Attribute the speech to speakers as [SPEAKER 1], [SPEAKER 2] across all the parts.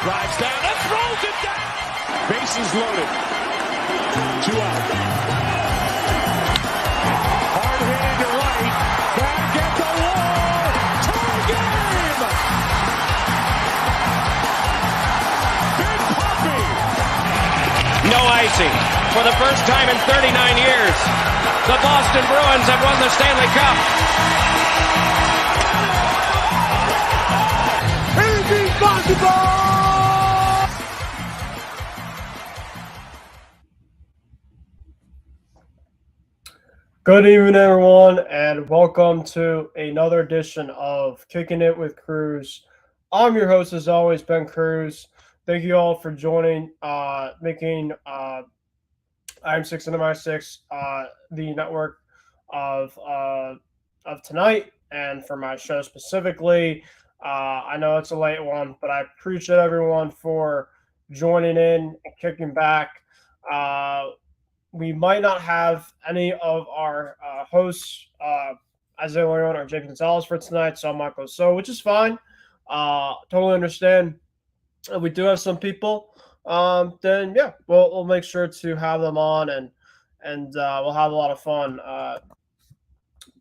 [SPEAKER 1] Drives down and throws it down. Bases loaded. 2 out. Hard hit into right. Back at the wall. Tie game. Big Puppy.
[SPEAKER 2] No icing. For the first time in 39 years, the Boston Bruins have won the Stanley Cup.
[SPEAKER 3] Anything possible! Good evening, everyone, and welcome to another edition of Kicking It with Kruse. I'm your host, as always, Ben Kruse. Thank you all for joining, making I'm 6 and MI6 the network of tonight, and for my show specifically. I know it's a late one, but I appreciate everyone for joining in and kicking back. We might not have any of our hosts, Isaiah Leon or James Gonzalez, for tonight, so Michael So, which is fine. Totally understand. If we do have some people, then yeah, we'll make sure to have them on, and we'll have a lot of fun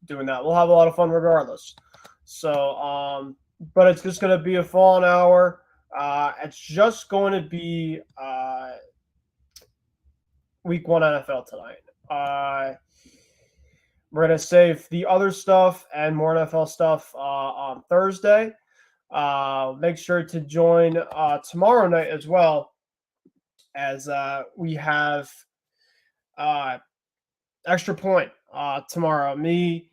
[SPEAKER 3] doing that. We'll have a lot of fun regardless. So, but it's just going to be a fun hour. It's just going to be Week 1 NFL tonight. We're going to save the other stuff and more NFL stuff on Thursday. Make sure to join tomorrow night as well, as we have Extra Point tomorrow. Me,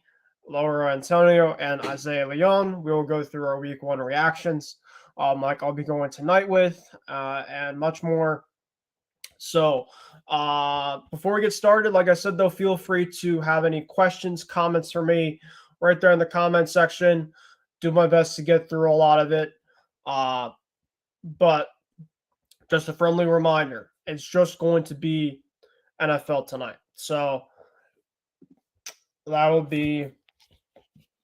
[SPEAKER 3] Laura Antonio, and Isaiah Leon. We will go through our Week 1 reactions. Like I'll be going tonight with, and much more. So before we get started, like I said, though, feel free to have any questions, comments for me right there in the comment section. Do my best to get through a lot of it. But just a friendly reminder, it's just going to be NFL tonight. So that will be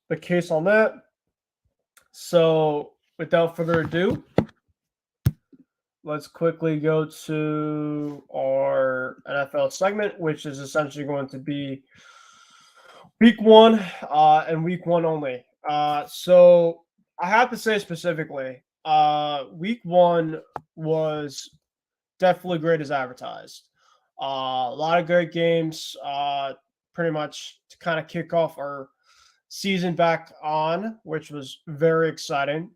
[SPEAKER 3] the case on that. So without further ado, let's quickly go to our NFL segment, which is essentially going to be Week 1 and Week 1 only. So I have to say specifically, Week 1 was definitely great as advertised. A lot of great games, pretty much to kind of kick off our season back on, which was very exciting.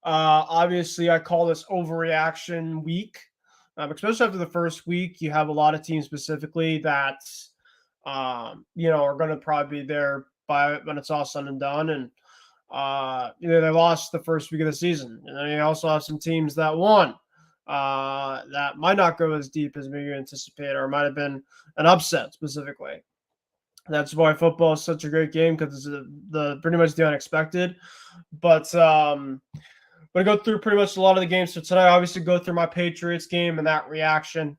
[SPEAKER 3] Obviously, I call this overreaction week, especially after the first week. You have a lot of teams specifically that, are going to probably be there by when it's all said and done. And, they lost the first week of the season. And then you also have some teams that won that might not go as deep as maybe you anticipate, or might have been an upset specifically. That's why football is such a great game, because it's the pretty much the unexpected. But I'm going to go through pretty much a lot of the games. So tonight, obviously, go through my Patriots game and that reaction.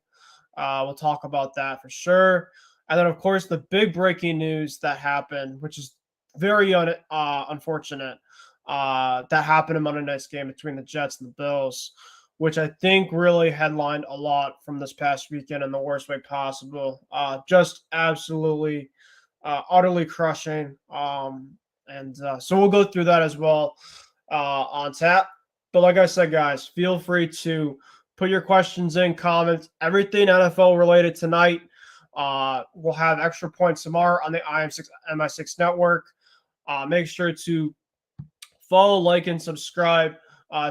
[SPEAKER 3] We'll talk about that for sure. And then, of course, the big breaking news that happened, which is very unfortunate, that happened in Monday night's game between the Jets and the Bills, which I think really headlined a lot from this past weekend in the worst way possible. Just absolutely, utterly crushing. So we'll go through that as well on tap. But like I said, guys, feel free to put your questions in, comments, everything NFL related tonight. We'll have Extra Points tomorrow on the MI6 network. Make sure to follow, like, and subscribe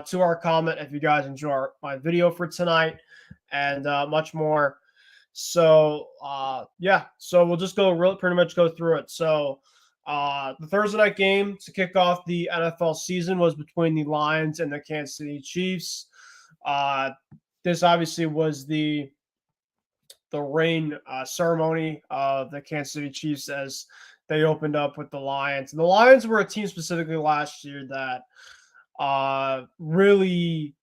[SPEAKER 3] to our comment if you guys enjoy my video for tonight, and much more. So, so we'll just pretty much go through it. So, the Thursday night game to kick off the NFL season was between the Lions and the Kansas City Chiefs. This obviously was the reign ceremony of the Kansas City Chiefs as they opened up with the Lions. And the Lions were a team specifically last year that really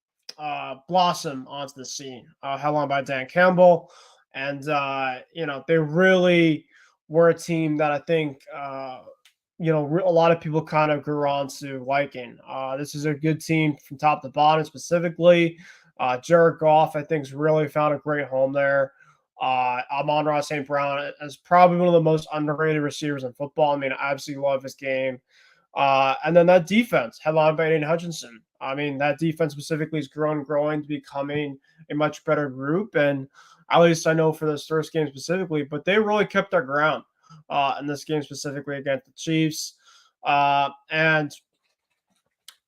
[SPEAKER 3] blossomed onto the scene, headlined by Dan Campbell. And, they really were a team that I think a lot of people kind of grew on to liking. This is a good team from top to bottom, specifically. Jared Goff, I think, has really found a great home there. Amon-Ra St. Brown is probably one of the most underrated receivers in football. I mean, I absolutely love his game. And then that defense, headlined by Aiden Hutchinson. I mean, that defense specifically is growing to becoming a much better group. And at least I know for this first game specifically, but they really kept their ground in this game specifically against the Chiefs. And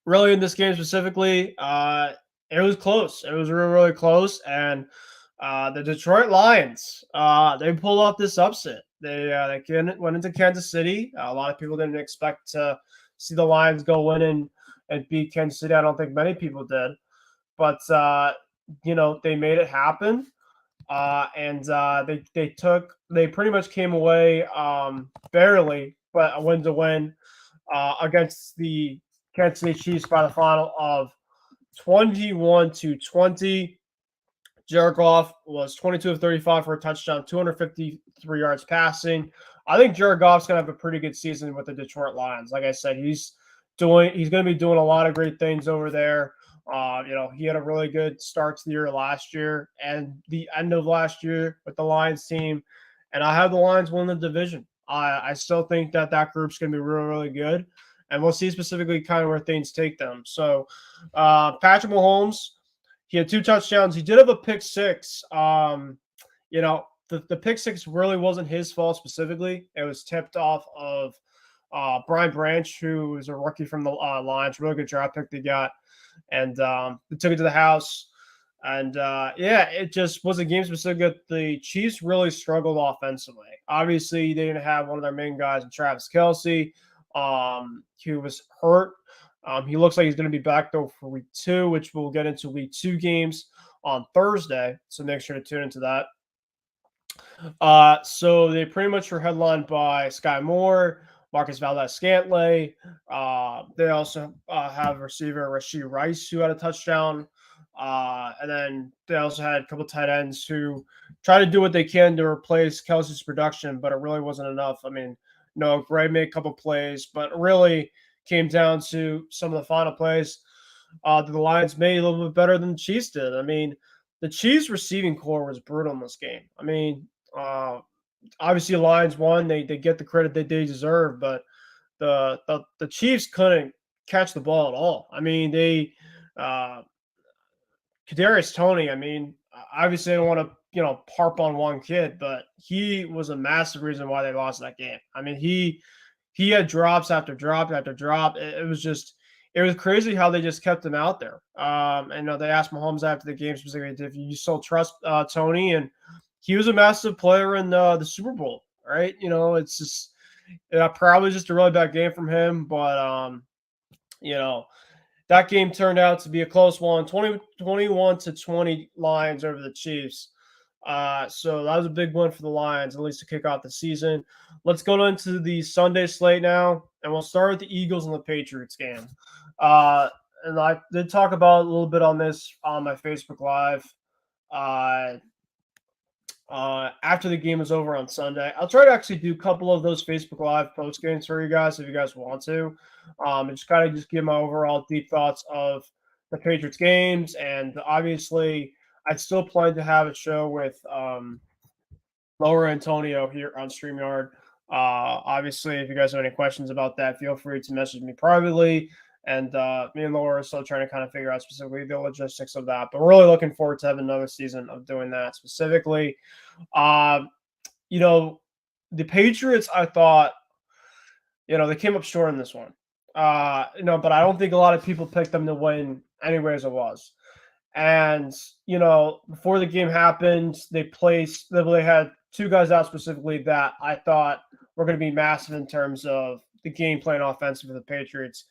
[SPEAKER 3] really in this game specifically, it was close. It was really, really close. And the Detroit Lions, they pulled off this upset. They went into Kansas City. A lot of people didn't expect to see the Lions go in and beat Kansas City. I don't think many people did. But, they made it happen. And they pretty much came away barely, but a win to win against the Kansas City Chiefs by the final of 21-20. Jared Goff was 22 of 35 for a touchdown, 253 yards passing. I think Jared Goff's going to have a pretty good season with the Detroit Lions. Like I said, he's going to be doing a lot of great things over there. He had a really good start to the year last year and the end of last year with the Lions team. And I have the Lions win the division. I still think that group's going to be really, really good. And we'll see specifically kind of where things take them. So Patrick Mahomes, he had 2 touchdowns. He did have a pick six. The pick six really wasn't his fault specifically. It was tipped off of Brian Branch, who is a rookie from the Lions. Really good draft pick they got. And they took it to the house. And, it just was a game specific. The Chiefs really struggled offensively. Obviously, they didn't have one of their main guys, Travis Kelce, who was hurt. He looks like he's going to be back, though, for week 2, which we'll get into week 2 games on Thursday. So make sure to tune into that. So they pretty much were headlined by Sky Moore, Marcus Valdez-Scantling. They also have receiver Rashee Rice, who had a touchdown. And then they also had a couple tight ends who try to do what they can to replace Kelce's production, but it really wasn't enough. I mean, Gray made a couple plays, but really came down to some of the final plays that the Lions made a little bit better than the Chiefs did. I mean, the Chiefs receiving core was brutal in this game. I mean, obviously the Lions won. They get the credit that they deserve, but the Chiefs couldn't catch the ball at all. I mean, Kadarius Toney, I mean, obviously I don't want to, harp on one kid, but he was a massive reason why they lost that game. I mean, he had drops after drop after drop. It was crazy how they just kept him out there. And they asked Mahomes after the game specifically if you still trust Toney, and he was a massive player in the Super Bowl, right? It's just probably just a really bad game from him, but that game turned out to be a close one, 21-20 Lions over the Chiefs. So that was a big win for the Lions, at least to kick off the season. Let's go into the Sunday slate now, and we'll start with the Eagles and the Patriots game. And I did talk about a little bit on this on my Facebook Live after the game was over on Sunday. I'll try to actually do a couple of those Facebook Live post games for you guys if you guys want to. And just kind of give my overall deep thoughts of the Patriots games. And obviously, I'd still plan to have a show with Laura Antonio here on StreamYard. Obviously, if you guys have any questions about that, feel free to message me privately. And me and Laura are still trying to kind of figure out specifically the logistics of that. But we're really looking forward to having another season of doing that specifically. The Patriots, I thought, they came up short in this one. But I don't think a lot of people picked them to win anyways it was. And, before the game happened, they had 2 guys out specifically that I thought were going to be massive in terms of the game plan offensive for the Patriots.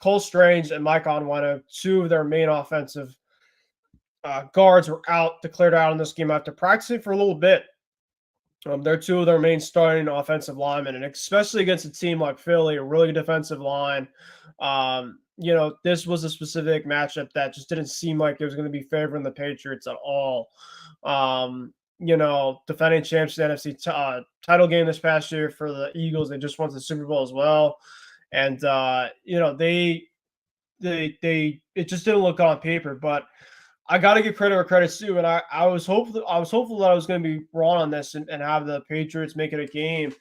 [SPEAKER 3] Cole Strange and Mike Onwenu, 2 of their main offensive guards, were declared out in this game after practicing for a little bit. They're 2 of their main starting offensive linemen, and especially against a team like Philly, a really good defensive line. This was a specific matchup that just didn't seem like it was going to be favoring the Patriots at all. defending champs in the NFC title game this past year for the Eagles. They just won the Super Bowl as well. And, it just didn't look on paper, but I got to give credit where credit's due. And I was hopeful that I was going to be wrong on this and have the Patriots make it a game.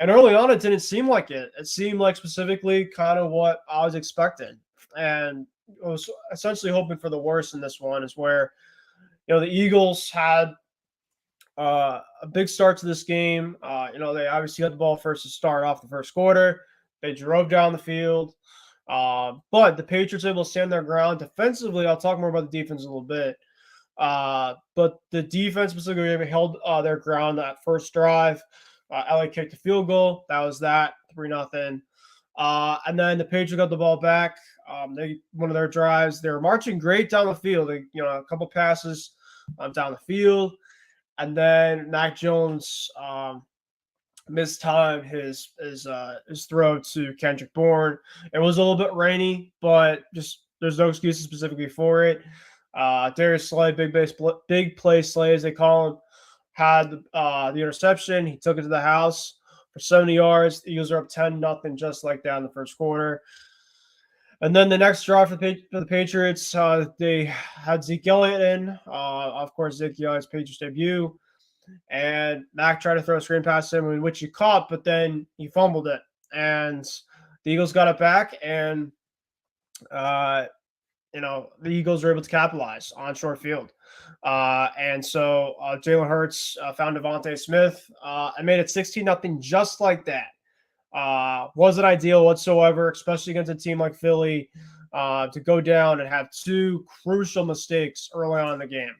[SPEAKER 3] And early on, it didn't seem like it. It seemed like specifically kind of what I was expecting. And I was essentially hoping for the worst in this one, is where, the Eagles had a big start to this game. They obviously got the ball first to start off the first quarter. They drove down the field. But the Patriots were able to stand their ground defensively. I'll talk more about the defense in a little bit. But the defense specifically held their ground that first drive. LA kicked a field goal. That was that 3-0. And then the Patriots got the ball back. One of their drives, they were marching great down the field. A couple passes down the field, and then Mac Jones mistimed his throw to Kendrick Bourne. It was a little bit rainy, but just there's no excuses specifically for it. Darius Slay, big play Slay as they call him, had the interception. He took it to the house for 70 yards. The Eagles are up 10-0 just like that in the first quarter. And then the next drive for the Patriots, they had Zeke Elliott in. Of course, Zeke Elliott's Patriots debut. And Mac tried to throw a screen pass him, in which he caught, but then he fumbled it. And the Eagles got it back, and the Eagles were able to capitalize on short field. And so Jalen Hurts found Devontae Smith and made it 16-0 just like that. Wasn't ideal whatsoever, especially against a team like Philly, to go down and have two crucial mistakes early on in the game.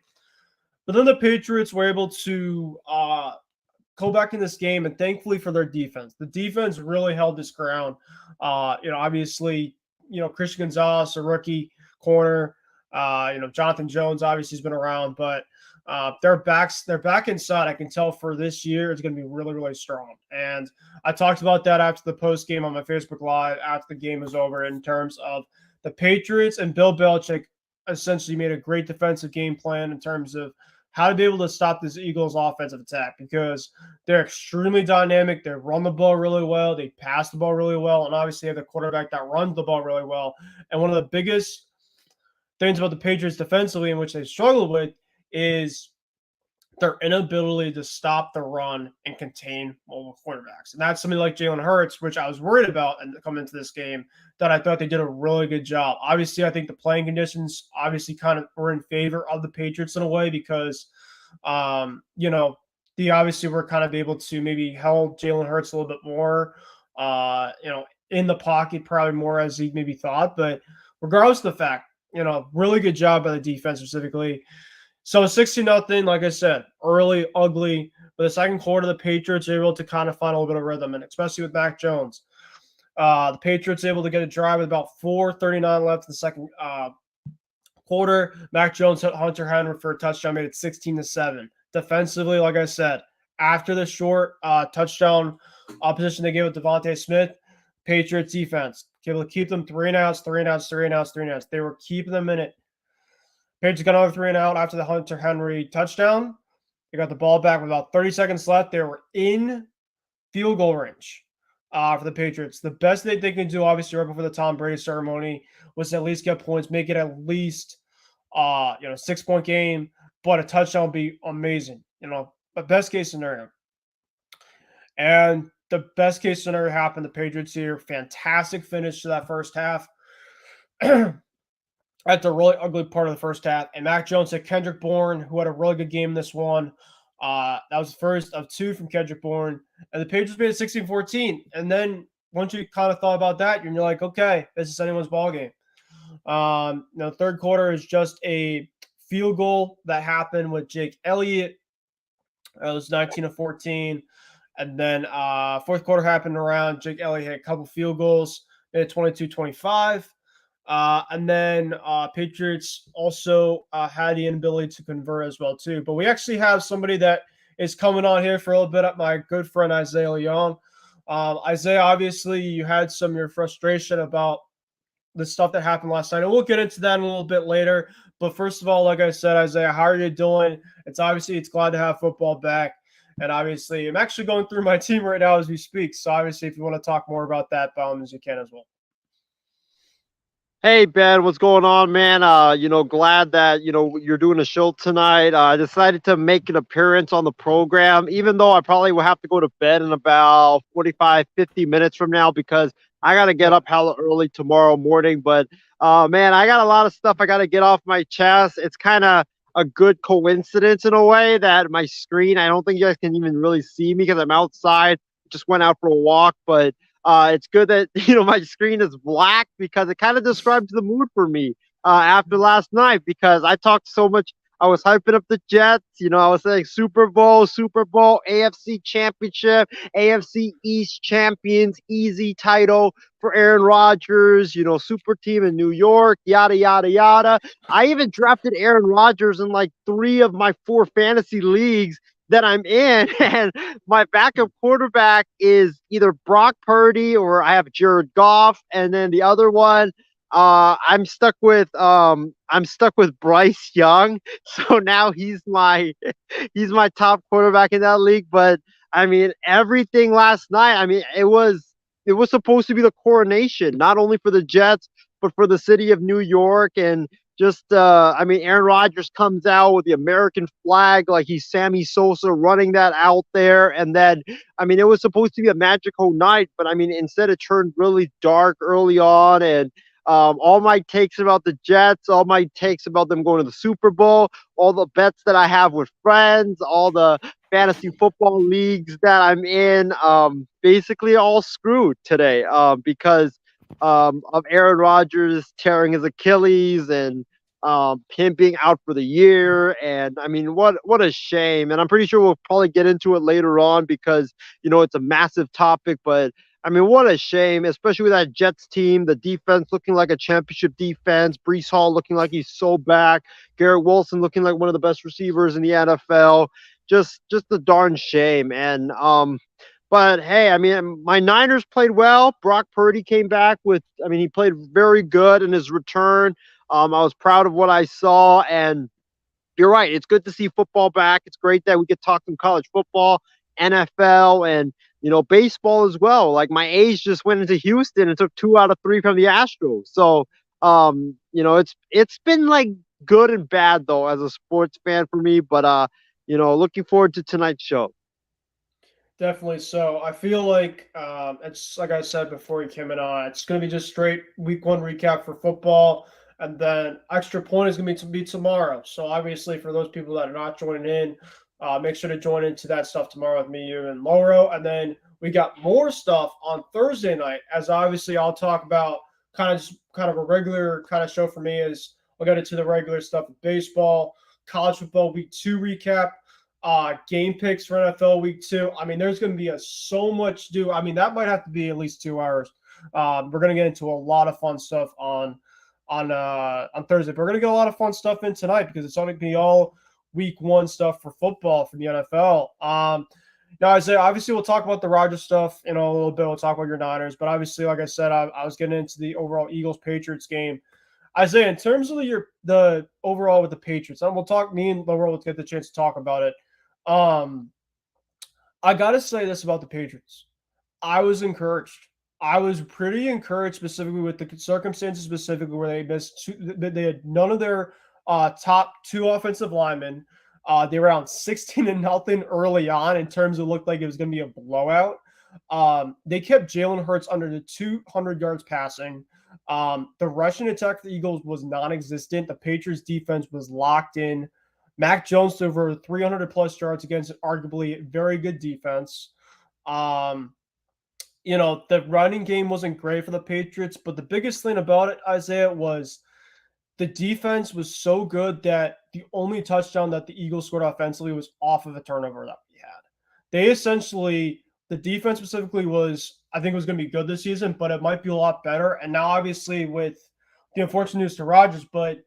[SPEAKER 3] But then the Patriots were able to go back in this game, and thankfully for their defense. The defense really held this ground. Obviously, Christian Gonzalez, a rookie corner, Jonathan Jones obviously has been around, but they're back inside. I can tell for this year it's going to be really, really strong. And I talked about that after the post game on my Facebook Live after the game was over, in terms of the Patriots and Bill Belichick essentially made a great defensive game plan in terms of how to be able to stop this Eagles offensive attack, because they're extremely dynamic. They run the ball really well. They pass the ball really well. And obviously they have the quarterback that runs the ball really well. And one of the biggest things about the Patriots defensively, in which they struggle with, is their inability to stop the run and contain mobile quarterbacks. And that's something like Jalen Hurts, which I was worried about and coming into this game, that I thought they did a really good job. Obviously, I think the playing conditions obviously kind of were in favor of the Patriots in a way, because, they obviously were kind of able to maybe held Jalen Hurts a little bit more, in the pocket, probably more as he maybe thought. But regardless of the fact, really good job by the defense specifically. So 16-0, like I said, early, ugly. But the second quarter, the Patriots are able to kind of find a little bit of rhythm, and especially with Mac Jones. The Patriots able to get a drive with about 4:39 left in the second quarter. Mac Jones hit Hunter Henry for a touchdown, made it 16-7. Defensively, like I said, after the short touchdown position they gave with Devontae Smith, Patriots defense able to keep them 3-and-outs. They were keeping them in it. Patriots got another 3-and-out after the Hunter Henry touchdown. They got the ball back with about 30 seconds left. They were in field goal range for the Patriots. The best they can do, obviously, right before the Tom Brady ceremony, was to at least get points, make it at least 6-point game, but a touchdown would be amazing. A best case scenario. And the best case scenario happened. The Patriots here, fantastic finish to that first half. At the really ugly part of the first half. And Mac Jones hit Kendrick Bourne, who had a really good game in this one. That was the first of two from Kendrick Bourne. And the Patriots made it 16-14. And then once you kind of thought about that, you're like, okay, this is anyone's ball game. Third quarter is just a field goal that happened with Jake Elliott. It was 19-14. And then fourth quarter happened around. Jake Elliott had a couple field goals, made it 22-25. And then Patriots also had the inability to convert as well, too. But we actually have somebody that is coming on here for a little bit, my good friend Isaiah Leong. Isaiah, obviously, you had some of your frustration about the stuff that happened last night. And we'll get into that a little bit later. But first of all, like I said, Isaiah, how are you doing? It's glad to have football back. And obviously, I'm actually going through my team right now as we speak. So obviously, if you want to talk more about that, by all means, you can as well.
[SPEAKER 4] Hey Ben, what's going on, man? Glad that you're doing a show tonight. I decided to make an appearance on the program, even though I probably will have to go to bed in about 45, 50 minutes from now because I gotta get up hella early tomorrow morning. But man, I got a lot of stuff I gotta get off my chest. It's kind of a good coincidence in a way that my screen, I don't think you guys can even really see me because I'm outside. Just went out for a walk, but it's good that my screen is black because it kind of describes the mood for me after last night because I talked so much. I was hyping up the Jets. I was saying Super Bowl, AFC Championship, AFC East champions, easy title for Aaron Rodgers. Super team in New York, yada yada yada. I even drafted Aaron Rodgers in like 3 of my 4 fantasy leagues that I'm in, and my backup quarterback is either Brock Purdy or I have Jared Goff, and then the other one, I'm stuck with Bryce Young. So now he's my top quarterback in that league. But I mean, everything last night. I mean, it was supposed to be the coronation, not only for the Jets but for the city of New York. And just, I mean, Aaron Rodgers comes out with the American flag like he's Sammy Sosa running that out there. And then, I mean, it was supposed to be a magical night, but I mean, instead it turned really dark early on. And all my takes about the Jets, all my takes about them going to the Super Bowl, all the bets that I have with friends, all the fantasy football leagues that I'm in, basically all screwed today because of Aaron Rodgers tearing his Achilles and him being out for the year. And I mean, what a shame. And I'm pretty sure we'll probably get into it later on because it's a massive topic. But I mean, what a shame, especially with that Jets team, the defense looking like a championship defense, Brees Hall looking like he's so back, Garrett Wilson looking like one of the best receivers in the NFL. Just a darn shame. And but hey, I mean, my Niners played well. Brock Purdy came back he played very good in his return. I was proud of what I saw, and you're right. It's good to see football back. It's great that we could talk some college football, NFL, and baseball as well. Like my A's just went into Houston and took 2 out of 3 from the Astros. So, it's been like good and bad though as a sports fan for me. But looking forward to tonight's show.
[SPEAKER 3] Definitely. So I feel like it's like I said before you came in on. It's going to be just straight week 1 recap for football, and then extra point is going to be tomorrow. So obviously, for those people that are not joining in, make sure to join into that stuff tomorrow with me, you, and Lauro. And then we got more stuff on Thursday night. As obviously, I'll talk about kind of a regular kind of show for me. Is I'll get into the regular stuff with baseball, college football week 2 recap. Game picks for NFL week 2. I mean, there's going to be so much to do. I mean, that might have to be at least 2 hours. We're going to get into a lot of fun stuff on Thursday. But we're going to get a lot of fun stuff in tonight because it's going to be all week 1 stuff for football from the NFL. Now, Isaiah, obviously, we'll talk about the Rodgers stuff in a little bit. We'll talk about your Niners. But obviously, like I said, I was getting into the overall Eagles-Patriots game. Isaiah, in terms of the overall with the Patriots, and we'll talk, me and Lauro will get the chance to talk about it. I got to say this about the Patriots. I was encouraged. I was pretty encouraged specifically with the circumstances specifically where they had none of their top 2 offensive linemen. They were around 16-0 early on in terms of it looked like it was going to be a blowout. They kept Jalen Hurts under the 200 yards passing. The rushing attack for the Eagles was non-existent. The Patriots defense was locked in. Mac Jones over 300 plus yards against arguably very good defense. The running game wasn't great for the Patriots, but the biggest thing about it, Isaiah, was the defense was so good that the only touchdown that the Eagles scored offensively was off of a turnover that we had. The defense specifically I think it was going to be good this season, but it might be a lot better. And now, obviously, with the unfortunate news to Rodgers, but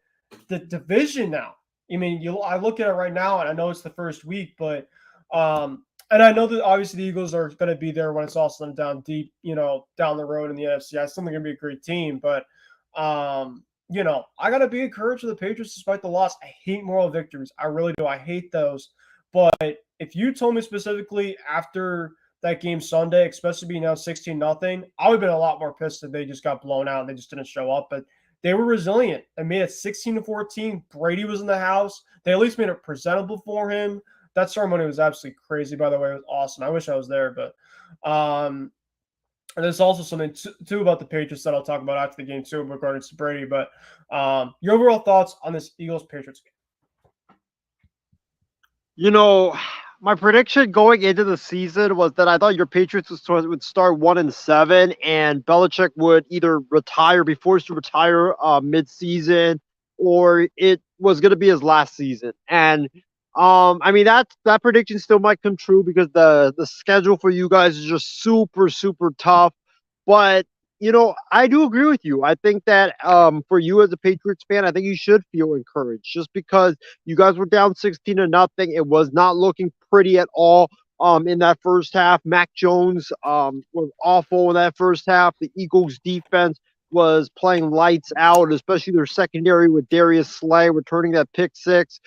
[SPEAKER 3] the division now, I mean, I look at it right now, and I know it's the first week, but and I know that obviously the Eagles are going to be there when it's all said and done deep, down the road in the NFC. I still think it's going to be a great team, but I got to be encouraged with the Patriots despite the loss. I hate moral victories. I really do. I hate those. But if you told me specifically after that game Sunday, especially being down 16-0, I would have been a lot more pissed if they just got blown out and they just didn't show up. But they were resilient. They made it 16-14. Brady was in the house. They at least made it presentable for him. That ceremony was absolutely crazy, by the way. It was awesome. I wish I was there, but and there's also something too about the Patriots that I'll talk about after the game too regarding to Brady. But your overall thoughts on this Eagles-Patriots game?
[SPEAKER 4] My prediction going into the season was that I thought your Patriots would start 1-7, and Belichick would either be forced to retire mid-season, or it was going to be his last season. And that prediction still might come true because the schedule for you guys is just super, super tough. But I do agree with you. I think that for you as a Patriots fan, I think you should feel encouraged just because you guys were down 16-0. It was not looking pretty at all in that first half. Mac Jones was awful in that first half. The Eagles defense was playing lights out, especially their secondary with Darius Slay returning that pick six.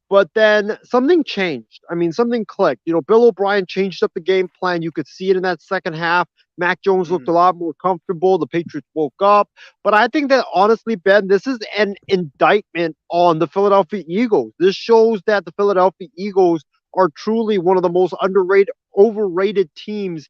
[SPEAKER 4] But then something changed. Something clicked. Bill O'Brien changed up the game plan. You could see it in that second half. Mac Jones looked a lot more comfortable. The Patriots woke up. But I think that, honestly, Ben, this is an indictment on the Philadelphia Eagles. This shows that the Philadelphia Eagles are truly one of the most overrated teams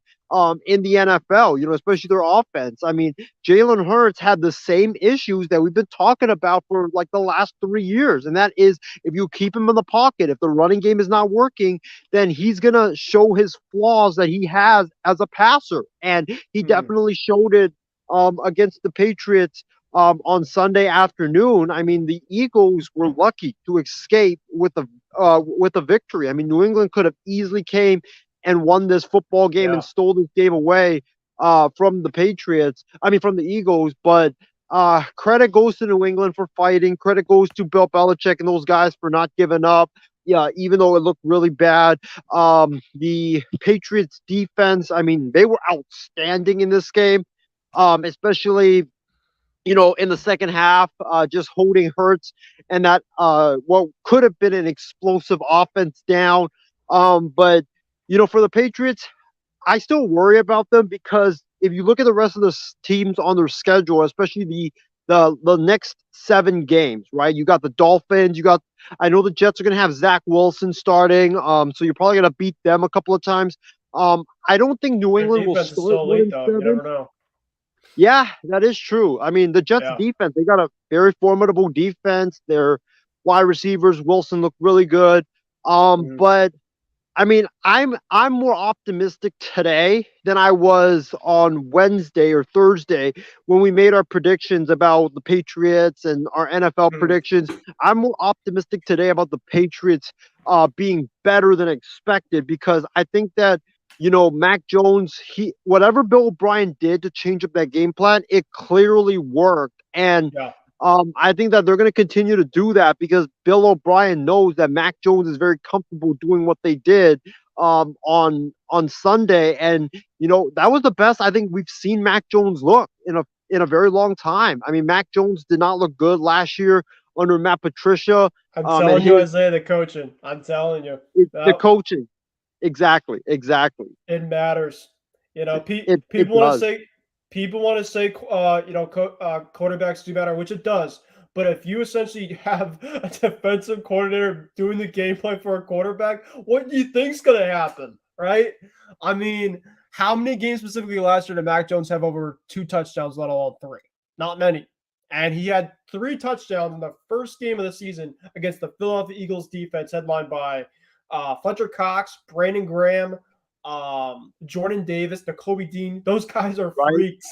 [SPEAKER 4] in the NFL, especially their offense. Jalen Hurts had the same issues that we've been talking about for like the last 3 years. And that is, if you keep him in the pocket, if the running game is not working, then he's going to show his flaws that he has as a passer. And he definitely showed it against the Patriots on Sunday afternoon. The Eagles were lucky to escape with a victory. New England could have easily came and won this football game and stole this game away from the Patriots. From the Eagles. But credit goes to New England for fighting. Credit goes to Bill Belichick and those guys for not giving up. Yeah, even though it looked really bad. The Patriots defense, they were outstanding in this game, especially in the second half, just holding Hurts and that what could have been an explosive offense down. But for the Patriots, I still worry about them because if you look at the rest of the teams on their schedule, especially the next 7 games, right? You got the Dolphins. I know the Jets are going to have Zach Wilson starting, so you're probably going to beat them a couple of times. I don't think New England will start 1-7.
[SPEAKER 3] You never know.
[SPEAKER 4] Yeah, that is true. The Jets defense, they got a very formidable defense. Their wide receivers, Wilson, looked really good. But I'm more optimistic today than I was on Wednesday or Thursday when we made our predictions about the Patriots and our NFL predictions. I'm more optimistic today about the Patriots being better than expected because I think that Mac Jones, whatever Bill O'Brien did to change up that game plan, it clearly worked. And I think that they're going to continue to do that because Bill O'Brien knows that Mac Jones is very comfortable doing what they did on Sunday. And, that was the best I think we've seen Mac Jones look in a very long time. Mac Jones did not look good last year under Matt Patricia.
[SPEAKER 3] I'm telling you, Isaiah, the coaching. I'm telling you.
[SPEAKER 4] The coaching. Exactly.
[SPEAKER 3] It matters. People want to say quarterbacks do matter, which it does. But if you essentially have a defensive coordinator doing the game plan for a quarterback, what do you think's going to happen, right? How many games specifically last year did Mac Jones have over 2 touchdowns, let alone 3? Not many. And he had 3 touchdowns in the first game of the season against the Philadelphia Eagles defense, headlined by Fletcher Cox, Brandon Graham, Jordan Davis, Nakobe Dean. Those guys are freaks,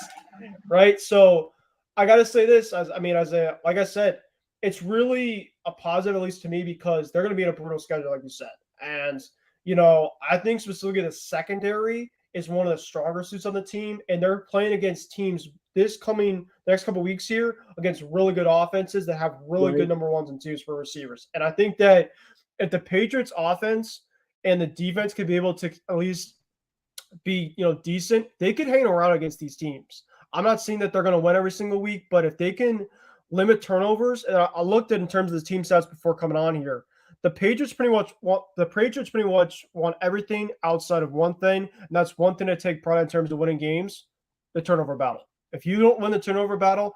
[SPEAKER 3] right? So I got to say this, like I said, it's really a positive, at least to me, because they're going to be in a brutal schedule, like you said. And, I think specifically the secondary is one of the stronger suits on the team, and they're playing against teams next couple weeks here against really good offenses that have really good number 1s and 2s for receivers. And I think that if the Patriots offense and the defense could be able to at least be, decent, they could hang around against these teams. I'm not saying that they're going to win every single week, but if they can limit turnovers, and I looked at in terms of the team stats before coming on here, the Patriots pretty much want everything outside of one thing, and that's one thing to take pride in terms of winning games: the turnover battle. If you don't win the turnover battle,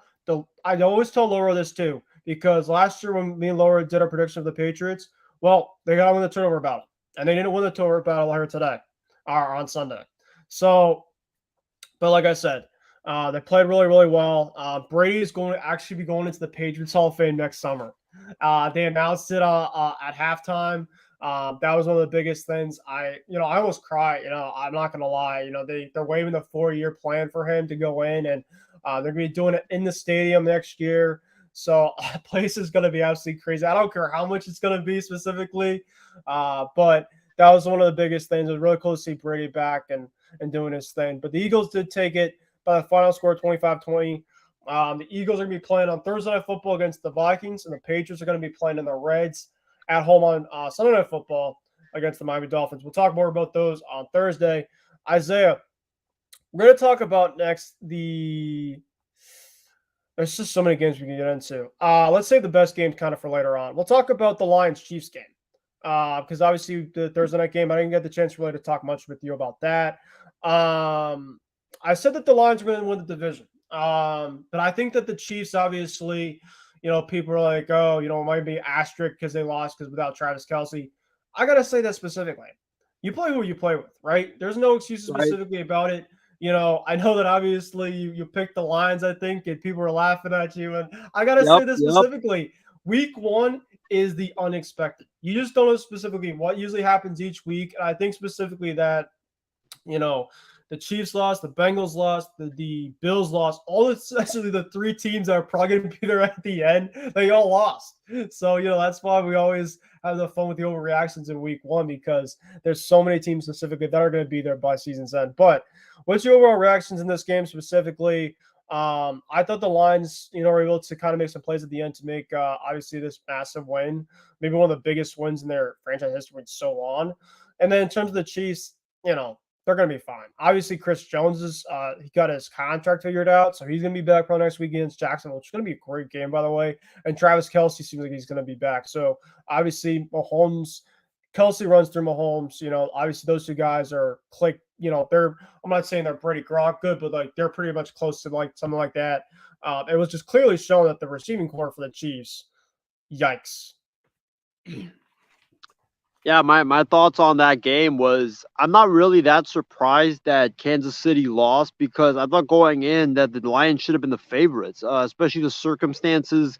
[SPEAKER 3] I always tell Laura this too, because last year when me and Laura did our prediction of the Patriots, well, they got to win the turnover battle, and they didn't win the turnover battle here today or on Sunday. So, but like I said, they played really, really well. Brady is going to actually be going into the Patriots Hall of Fame next summer. They announced it at halftime. That was one of the biggest things. I almost cried. I'm not gonna lie. They're waiving the 4-year plan for him to go in, and they're gonna be doing it in the stadium next year. So place is gonna be absolutely crazy. I don't care how much it's gonna be specifically, but that was one of the biggest things. It was really cool to see Brady back and doing his thing. But the Eagles did take it by the final score 25-20. The Eagles are going to be playing on Thursday Night Football against the Vikings, and the Patriots are going to be playing in the Reds at home on Sunday Night Football against the Miami Dolphins. We'll talk more about those on Thursday. Isaiah, we're going to talk about next there's just so many games we can get into. Let's save the best games kind of for later on. We'll talk about the Lions-Chiefs game because obviously the Thursday night game, I didn't get the chance really to talk much with you about that. I said that the Lions were going to win the division. But I think that the Chiefs, obviously, people are like, oh, it might be asterisk because they lost because without Travis Kelce. I got to say that specifically. You play who you play with, right? There's no excuses specifically about it. I know that obviously you picked the Lions, I think, and people are laughing at you. And I got to say this specifically. Week 1 is the unexpected. You just don't know specifically what usually happens each week. And I think specifically that, the Chiefs lost, the Bengals lost, the Bills lost. All essentially the 3 teams that are probably going to be there at the end, they all lost. So, that's why we always have the fun with the overreactions in week 1 because there's so many teams specifically that are going to be there by season's end. But what's your overall reactions in this game specifically? I thought the Lions, were able to kind of make some plays at the end to make obviously this massive win, maybe one of the biggest wins in their franchise history and so on. And then in terms of the Chiefs, they're going to be fine. Obviously, Chris Jones he got his contract figured out, so he's going to be back probably next week against Jacksonville, which is going to be a great game, by the way. And Travis Kelce seems like he's going to be back. So obviously, Kelce runs through Mahomes. Obviously those 2 guys are click. I'm not saying they're Brady Gronk good, but like they're pretty much close to like something like that. It was just clearly shown that the receiving core for the Chiefs, yikes.
[SPEAKER 4] Yeah, my thoughts on that game was I'm not really that surprised that Kansas City lost because I thought going in that the Lions should have been the favorites, especially the circumstances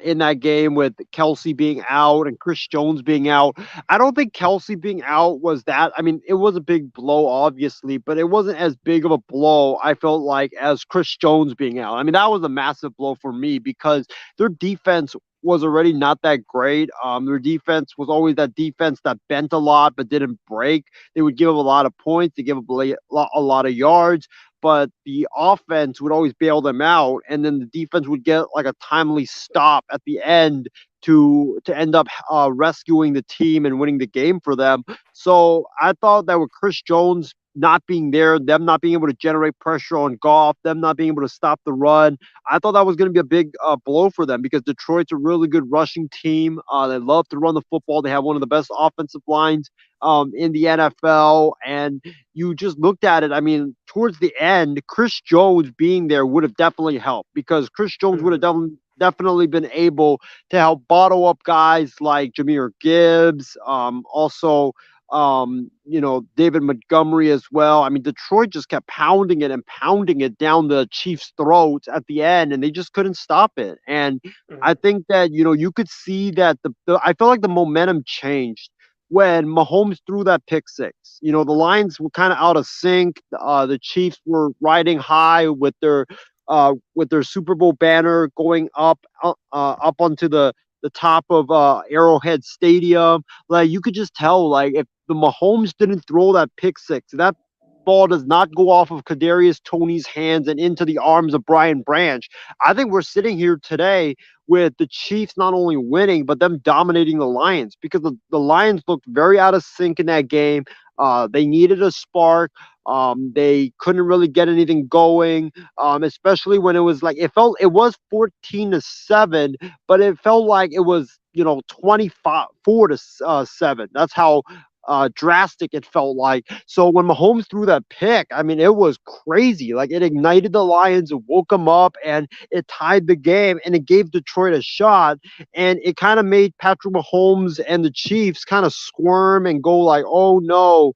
[SPEAKER 4] in that game with Kelce being out and Chris Jones being out. I don't think Kelce being out was that. I mean, it was a big blow, obviously, but it wasn't as big of a blow, I felt like, as Chris Jones being out. I mean, that was a massive blow for me because their defense was already not that great. Their defense was always that defense that bent a lot but didn't break. They would give up a lot of points. They give up a lot of yards, but the offense would always bail them out, and then the defense would get like a timely stop at the end to end up rescuing the team and winning the game for them. So I thought that with Chris Jones not being there, them not being able to generate pressure on Goff, them not being able to stop the run, I thought that was going to be a big blow for them because Detroit's a really good rushing team. They love to run the football. They have one of the best offensive lines in the NFL. And you just looked at it. I mean, towards the end, Chris Jones being there would have definitely helped because Chris Jones would have definitely been able to help bottle up guys like Jahmyr Gibbs, also David Montgomery as well. I mean, Detroit just kept pounding it down the Chiefs' throats at the end, and they just couldn't stop it. And I think that, you could see that I felt like the momentum changed when Mahomes threw that pick six. The Lions were kind of out of sync. The Chiefs were riding high with their Super Bowl banner going up onto the top of Arrowhead Stadium. Like, you could just tell, like, if the Mahomes didn't throw that pick six, that ball does not go off of Kadarius Toney's hands and into the arms of Brian Branch, I think we're sitting here today with the Chiefs not only winning, but them dominating the Lions because the Lions looked very out of sync in that game. They needed a spark. They couldn't really get anything going, especially when it was like it was 14-7, but it felt like it was 24-7. That's how drastic it felt like. So when Mahomes threw that pick, I mean, it was crazy. Like it ignited the Lions, it woke them up, and it tied the game, and it gave Detroit a shot, and it kind of made Patrick Mahomes and the Chiefs kind of squirm and go like, oh no.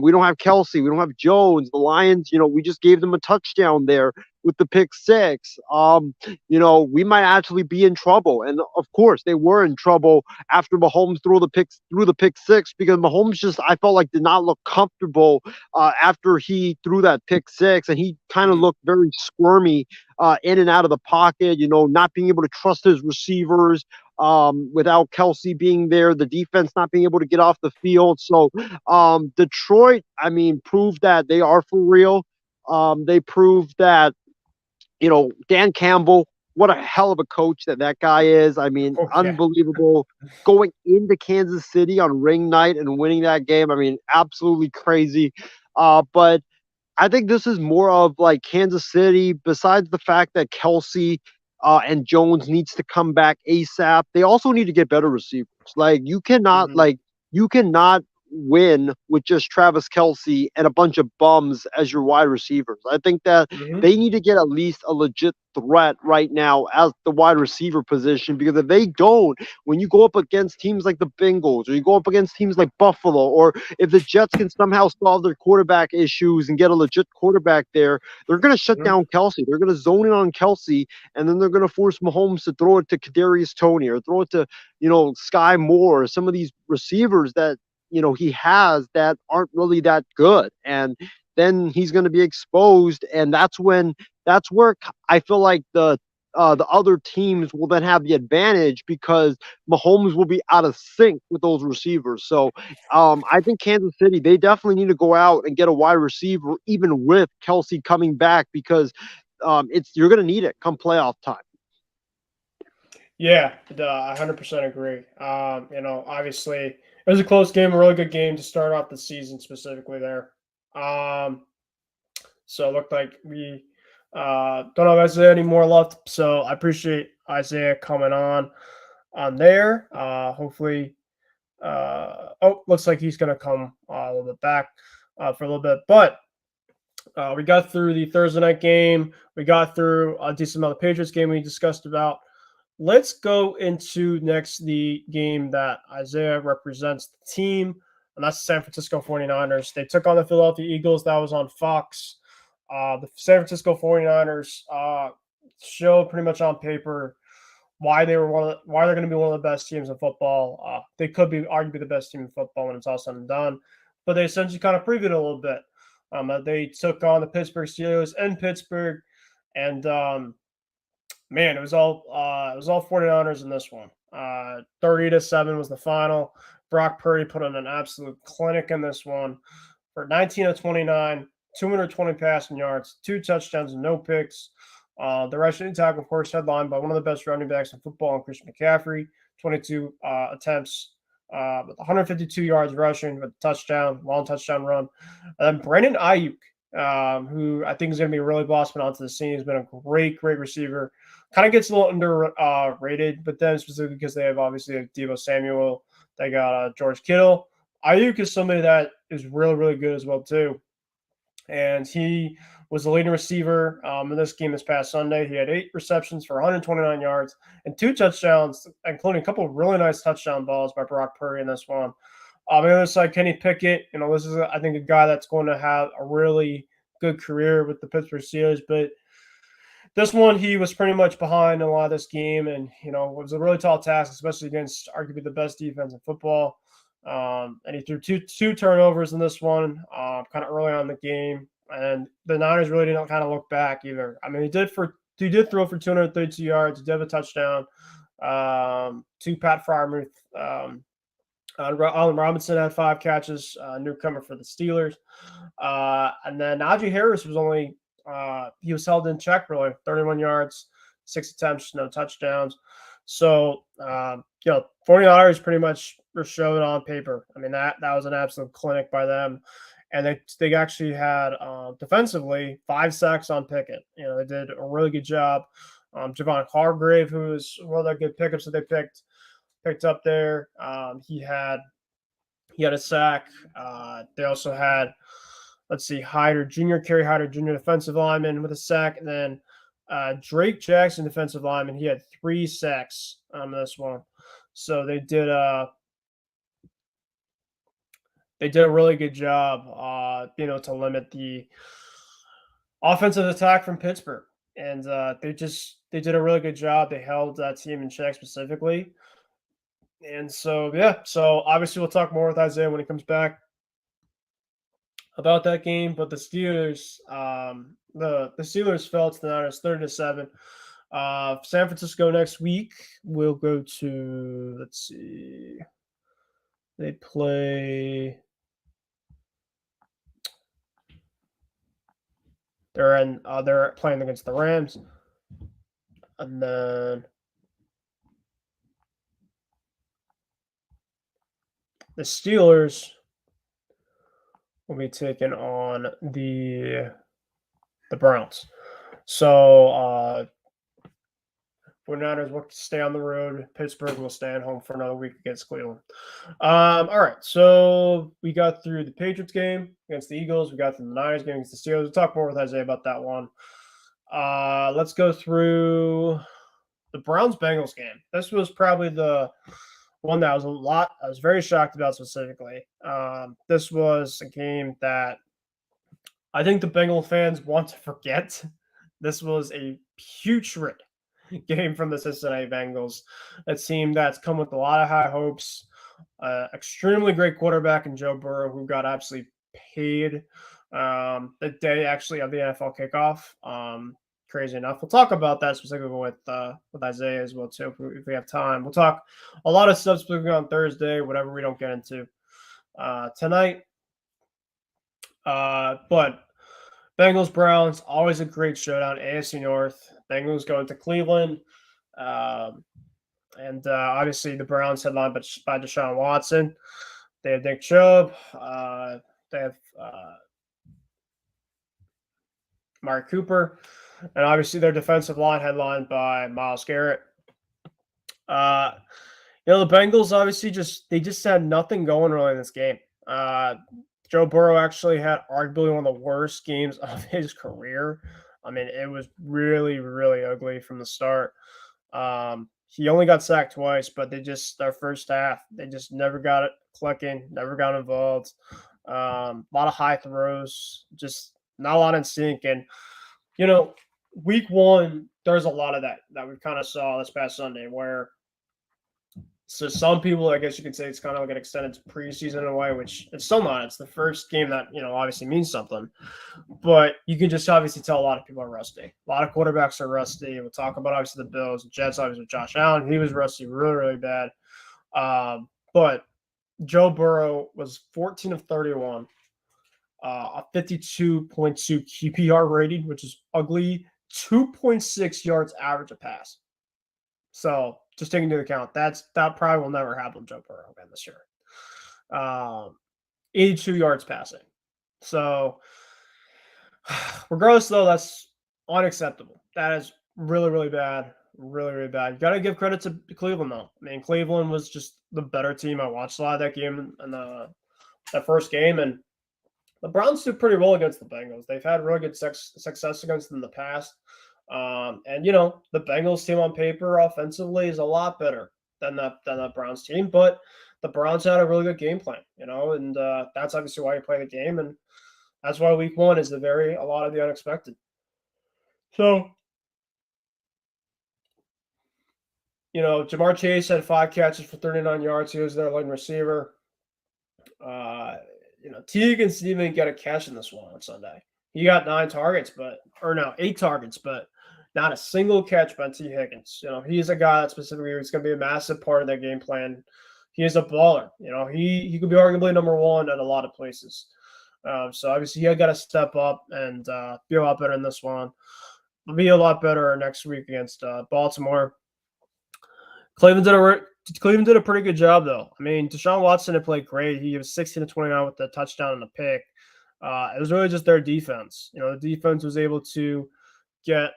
[SPEAKER 4] We don't have Kelsey. We don't have Jones. The Lions, we just gave them a touchdown there with the pick six. We might actually be in trouble. And of course, they were in trouble after Mahomes threw the pick six, because Mahomes just, I felt like, did not look comfortable after he threw that pick six, and he kind of looked very squirmy in and out of the pocket. Not being able to trust his receivers. Without Kelsey being there, the defense not being able to get off the field. So Detroit, I mean, proved that they are for real. They proved that, Dan Campbell, what a hell of a coach that guy is. I mean, unbelievable. Going into Kansas City on ring night and winning that game, I mean, absolutely crazy. But I think this is more of like Kansas City, besides the fact that Kelsey and Jones needs to come back ASAP. They also need to get better receivers. Like you cannot win with just Travis Kelsey and a bunch of bums as your wide receivers. I think that they need to get at least a legit threat right now as the wide receiver position, because if they don't, when you go up against teams like the Bengals, or you go up against teams like Buffalo, or if the Jets can somehow solve their quarterback issues and get a legit quarterback there, they're going to shut down Kelsey. They're going to zone in on Kelsey, and then they're going to force Mahomes to throw it to Kadarius Toney, or throw it to, Sky Moore, or some of these receivers that he has that aren't really that good. And then he's going to be exposed, and that's where I feel like the other teams will then have the advantage, because Mahomes will be out of sync with those receivers. So I think Kansas City, they definitely need to go out and get a wide receiver, even with Kelsey coming back, because you're going to need it come playoff time.
[SPEAKER 3] Yeah, I 100% agree. Obviously, it was a close game, a really good game to start off the season, specifically there. So it looked like we don't have Isaiah anymore left. So I appreciate Isaiah coming on there. Hopefully, looks like he's going to come a little bit back for a little bit. But we got through the Thursday night game. We got through a decent amount of Patriots game we discussed about. Let's go into next the game that Isaiah represents the team, and that's the San Francisco 49ers. They took on the Philadelphia Eagles. That was on Fox. The San Francisco 49ers showed pretty much on paper why they're going to be one of the best teams in football. They could be arguably the best team in football when it's all said and done, but they essentially kind of previewed it a little bit. They took on the Pittsburgh Steelers in Pittsburgh, and man, it was all 49ers in this one. 30-7 was the final. Brock Purdy put on an absolute clinic in this one for 19 of 29, 220 passing yards, 2 touchdowns, and no picks. The rushing attack, of course, headlined by one of the best running backs in football, Christian McCaffrey, 22 attempts with 152 yards rushing with a touchdown, long touchdown run. And then Brandon Ayuk, who I think is going to be really blossoming onto the scene. He's been a great receiver. Kind of gets a little underrated, but then specifically because they have obviously Deebo Samuel, they got George Kittle. Ayuk is somebody that is really good as well too, and he was the leading receiver in this game this past Sunday. He had 8 receptions for 129 yards and 2 touchdowns, including a couple of really nice touchdown balls by Brock Purdy in this one. On the other side, Kenny Pickett, this is, I think, a guy that's going to have a really good career with the Pittsburgh Steelers. But this one, he was pretty much behind a lot of this game, and, it was a really tall task, especially against arguably the best defense in football. And he threw two turnovers in this one kind of early on in the game. And the Niners really didn't kind of look back either. I mean, he did throw for 232 yards. He did have a touchdown. 2 Pat Freiermuth. Allen Robinson had 5 catches, newcomer for the Steelers. And then Najee Harris was only he was held in check really, 31 yards, 6 attempts, no touchdowns. So 49ers pretty much were showed on paper. I mean, that was an absolute clinic by them. and they actually had defensively 5 sacks on Pickett. They did a really good job. Javon Hargrave, who was one of the good pickups that they picked up there, he had a sack. They also had, let's see, Kerry Hyder Jr., defensive lineman, with a sack, and then Drake Jackson, defensive lineman, he had 3 sacks on this one. So they did a really good job, to limit the offensive attack from Pittsburgh, and they did a really good job. They held that team in check specifically, and so obviously we'll talk more with Isaiah when he comes back about that game. But the Steelers, the Steelers fell to the Niners 30-7. San Francisco next week will go to, let's see, they play. They're playing against the Rams, and then the Steelers will be taking on the Browns. So 49ers will stay on the road. Pittsburgh will stay at home for another week against Cleveland. All right, so we got through the Patriots game against the Eagles. We got through the Niners game against the Steelers. We'll talk more with Isaiah about that one. Let's go through the Browns-Bengals game. This was probably the one that I was very shocked about specifically. This was a game that I think the Bengal fans want to forget. This was a putrid game from the Cincinnati Bengals, a team that's come with a lot of high hopes, extremely great quarterback in Joe Burrow, who got absolutely paid the day actually of the NFL kickoff. Crazy enough. We'll talk about that specifically with Isaiah as well too if we have time. We'll talk a lot of stuff specifically on Thursday, whatever we don't get into tonight. But Bengals Browns, always a great showdown. AFC North. Bengals going to Cleveland, and obviously the Browns headlined by Deshaun Watson. They have Nick Chubb. They have Mark Cooper, and obviously their defensive line headlined by Myles Garrett. The Bengals obviously just had nothing going really in this game. Joe Burrow actually had arguably one of the worst games of his career. I mean, it was really, really ugly from the start. He only got sacked twice, but their first half, they just never got it clicking, never got involved. A lot of high throws, just not a lot in sync. And, week one, there's a lot of that we kind of saw this past Sunday where, so some people, I guess you could say it's kind of like an extended preseason in a way, which it's still not. It's the first game that, obviously means something. But you can just obviously tell a lot of people are rusty. A lot of quarterbacks are rusty. We'll talk about, obviously, the Bills. Jets, obviously, with Josh Allen. He was rusty really, really bad. But Joe Burrow was 14 of 31, a 52.2 QPR rating, which is ugly, 2.6 yards average a pass. So just taking into account, that probably will never happen with Joe Burrow again this year. 82 yards passing. So regardless, though, that's unacceptable. That is really, really bad. Really, really bad. You got to give credit to Cleveland, though. I mean, Cleveland was just the better team. I watched a lot of that game in that first game, and the Browns did pretty well against the Bengals. They've had really good success against them in the past. And the Bengals team on paper offensively is a lot better than that Browns team, but the Browns had a really good game plan, and that's obviously why you play the game, and that's why week one is a lot of the unexpected. So, Jamar Chase had 5 catches for 39 yards. He was their leading receiver. Teague and Steven got a catch in this one on Sunday. He got 8 targets, but not a single catch by T. Higgins. He's a guy that specifically is going to be a massive part of their game plan. He is a baller. He could be arguably number one at a lot of places. So obviously he got to step up and be a lot better in this one. He'll be a lot better next week against Baltimore. Cleveland did a pretty good job, though. I mean, Deshaun Watson had played great. He was 16 to 29 with the touchdown and the pick. It was really just their defense. The defense was able to get,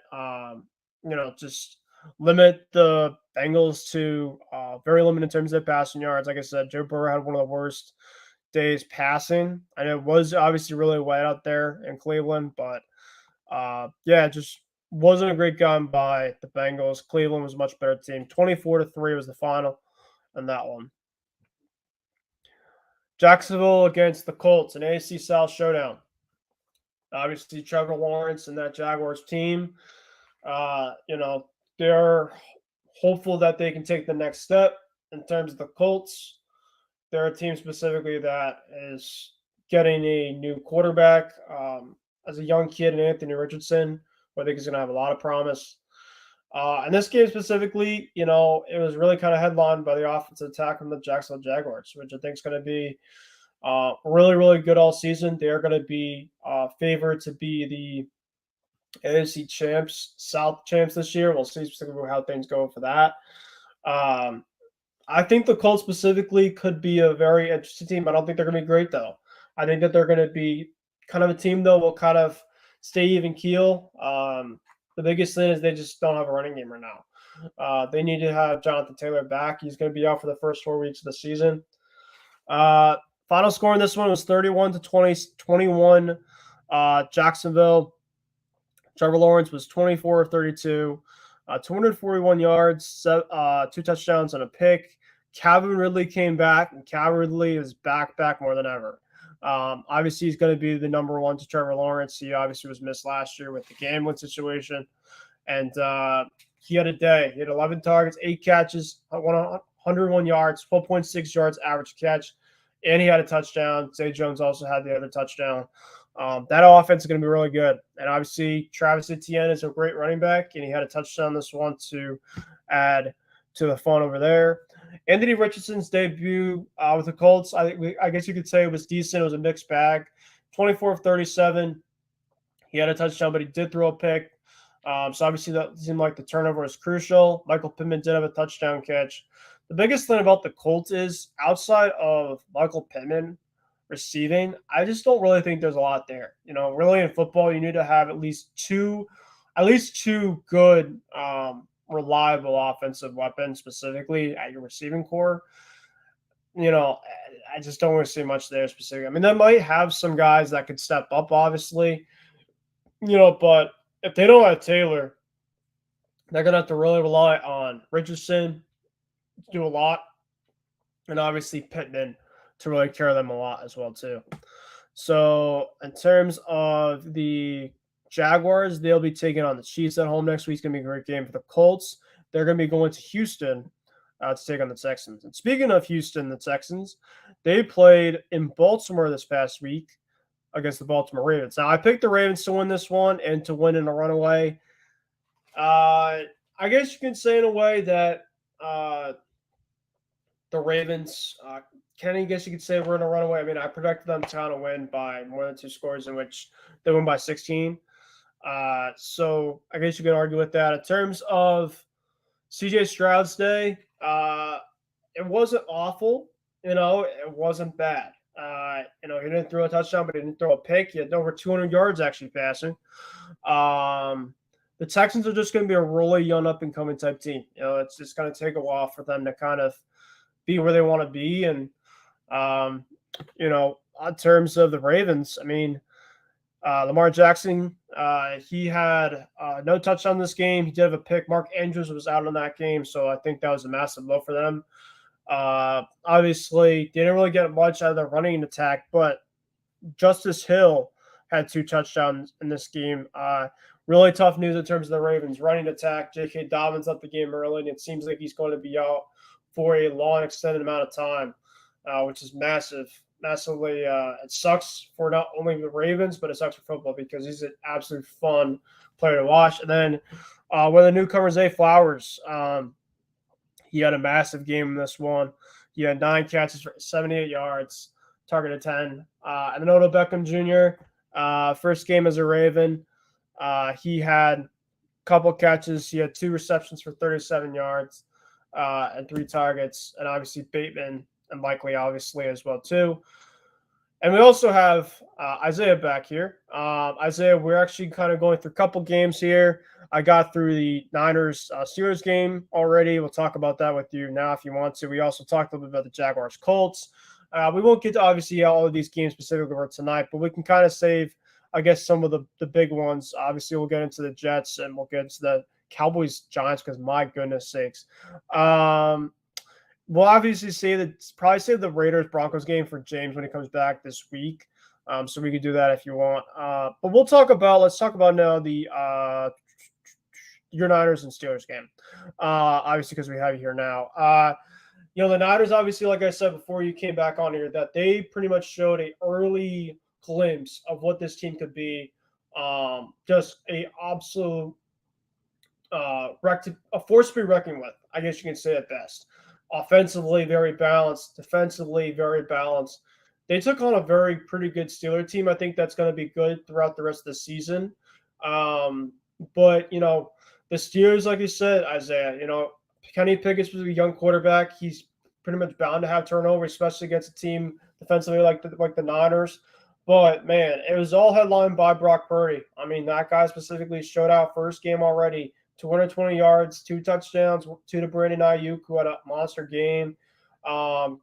[SPEAKER 3] just limit the Bengals to very limited in terms of passing yards. Like I said, Joe Burrow had one of the worst days passing, and it was obviously really wet out there in Cleveland, but it just wasn't a great game by the Bengals. Cleveland was a much better team. 24-3 was the final in that one. Jacksonville against the Colts, an AFC South showdown. Obviously, Trevor Lawrence and that Jaguars team, they're hopeful that they can take the next step. In terms of the Colts, they're a team specifically that is getting a new quarterback. As a young kid in Anthony Richardson, who I think is going to have a lot of promise. And this game specifically, it was really kind of headlined by the offensive attack from the Jacksonville Jaguars, which I think is going to be really, really good all season. They are going to be favored to be the AFC champs, South champs this year. We'll see specifically how things go for that. I think the Colts specifically could be a very interesting team. I don't think they're going to be great, though. I think that they're going to be kind of a team, though, will kind of stay even keel. The biggest thing is they just don't have a running game right now. They need to have Jonathan Taylor back. He's going to be out for the first 4 weeks of the season. Final score in this one was 31-21. Jacksonville. Trevor Lawrence was 24 of 32, 241 yards, 2 touchdowns and a pick. Calvin Ridley came back, and Calvin Ridley is back more than ever. Obviously, he's going to be the number one to Trevor Lawrence. He obviously was missed last year with the gambling situation. And he had a day. He had 11 targets, 8 catches, 101 yards, 12.6 yards average catch. And he had a touchdown. Zay Jones also had the other touchdown. That offense is going to be really good. And obviously, Travis Etienne is a great running back, and he had a touchdown this one to add to the fun over there. Anthony Richardson's debut with the Colts, I guess you could say it was decent. It was a mixed bag. 24 of 37. He had a touchdown, but he did throw a pick. So obviously that seemed like the turnover was crucial. Michael Pittman did have a touchdown catch. The biggest thing about the Colts is outside of Michael Pittman receiving, I just don't really think there's a lot there. Really in football, you need to have at least two good reliable offensive weapons, specifically at your receiving core. I just don't want to see much there specifically. I mean, they might have some guys that could step up, obviously, but if they don't have Taylor, they're going to have to really rely on Richardson to do a lot, and obviously Pittman to really carry them a lot as well, too. So in terms of the Jaguars, they'll be taking on the Chiefs at home next week. It's going to be a great game for the Colts. They're going to be going to Houston to take on the Texans. And speaking of Houston, the Texans, they played in Baltimore this past week against the Baltimore Ravens. Now, I picked the Ravens to win this one and to win in a runaway. I guess you can say in a way that the Ravens, Kenny, guess you could say we're in a runaway. I mean, I predicted them to kind of win by more than 2 scores, in which they win by 16. So I guess you can argue with that. In terms of CJ Stroud's day, it wasn't awful. It wasn't bad. He didn't throw a touchdown, but he didn't throw a pick. He had over 200 yards actually passing. The Texans are just going to be a really young up-and-coming type team. It's just going to take a while for them to kind of be where they want to be. And, in terms of the Ravens, I mean, Lamar Jackson, he had no touchdown this game. He did have a pick. Mark Andrews was out in that game, so I think that was a massive blow for them. Obviously, they didn't really get much out of their running attack, but Justice Hill had 2 touchdowns in this game. Really tough news in terms of the Ravens running attack. J.K. Dobbins left the game early, and it seems like he's going to be out for a long, extended amount of time, which is massive. Massively, it sucks for not only the Ravens, but it sucks for football because he's an absolute fun player to watch. And then with the newcomer, Zay Flowers, he had a massive game in this one. He had 9 catches for 78 yards, targeted 10. And then Odell Beckham Jr., first game as a Raven, he had a couple catches. He had 2 receptions for 37 yards and 3 targets. And obviously Bateman and likely obviously as well too. And we also have Isaiah back here. Isaiah, we're actually kind of going through a couple games here. I got through the Niners Steelers game already. We'll talk about that with you now if you want to. We also talked a little bit about the Jaguars Colts. We won't get to obviously all of these games specifically for tonight, but we can kind of save, I guess, some of the big ones. Obviously, we'll get into the Jets and we'll get into the Cowboys Giants because my goodness sakes. We'll obviously probably save the Raiders Broncos game for James when he comes back this week. So we could do that if you want. But let's talk about now the your Niners and Steelers game. Obviously, because we have you here now. The Niners, obviously, like I said before you came back on here, that they pretty much showed a early glimpse of what this team could be. Just a absolute a force to be reckoned with. I guess you can say it best. Offensively, very balanced. Defensively, very balanced. They took on a pretty good Steeler team. I think that's going to be good throughout the rest of the season. But the Steelers, like you said, Isaiah, Kenny Pickett's was a young quarterback. He's pretty much bound to have turnover, especially against a team defensively like the Niners. But man, it was all headlined by Brock Purdy. I mean, that guy specifically showed out first game already. 220 yards, 2 touchdowns, 2 to Brandon Ayuk, who had a monster game.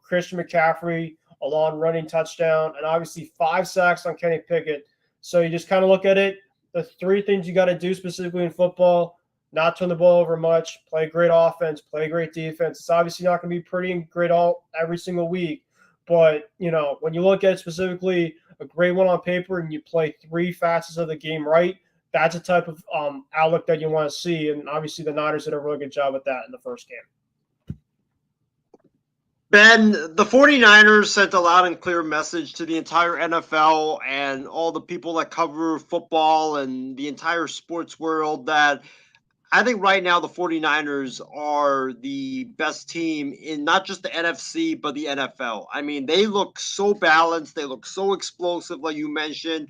[SPEAKER 3] Christian McCaffrey, a long running touchdown, and obviously 5 sacks on Kenny Pickett. So you just kind of look at it. The 3 things you got to do specifically in football: not turn the ball over much, play great offense, play great defense. It's obviously not going to be pretty and great every single week. But, when you look at specifically a great one on paper and you play 3 facets of the game right, that's a type of outlook that you want to see. And obviously the Niners did a really good job with that in the first game.
[SPEAKER 4] Ben, the 49ers sent a loud and clear message to the entire NFL and all the people that cover football and the entire sports world that I think right now the 49ers are the best team in not just the NFC, but the NFL. I mean, they look so balanced. They look so explosive, like you mentioned.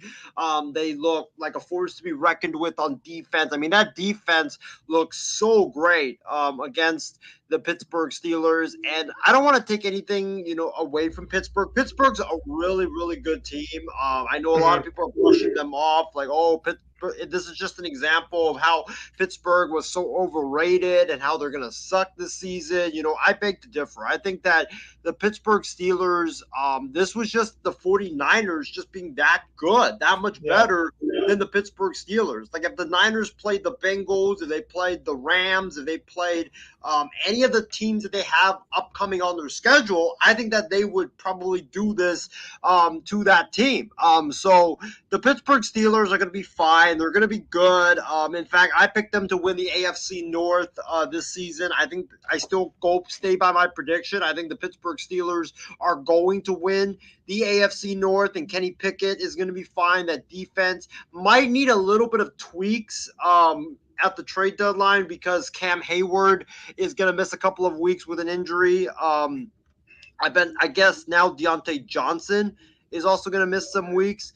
[SPEAKER 4] They look like a force to be reckoned with on defense. I mean, that defense looks so great against the Pittsburgh Steelers. And I don't want to take anything, away from Pittsburgh. Pittsburgh's a really, really good team. I know a lot of people are pushing them off, like, oh, this is just an example of how Pittsburgh was so overrated and how they're going to suck this season. I beg to differ. I think that the Pittsburgh Steelers, this was just the 49ers just being that good, that much better than the Pittsburgh Steelers. Like if the Niners played the Bengals, if they played the Rams, if they played any of the teams that they have upcoming on their schedule, I think that they would probably do this to that team. So the Pittsburgh Steelers are going to be fine. They're going to be good. In fact, I picked them to win the AFC North this season. I think I still stay by my prediction. I think the Pittsburgh Steelers are going to win the AFC North, and Kenny Pickett is going to be fine. That defense might need a little bit of tweaks at the trade deadline because Cam Hayward is going to miss a couple of weeks with an injury. I guess now Deontay Johnson is also going to miss some weeks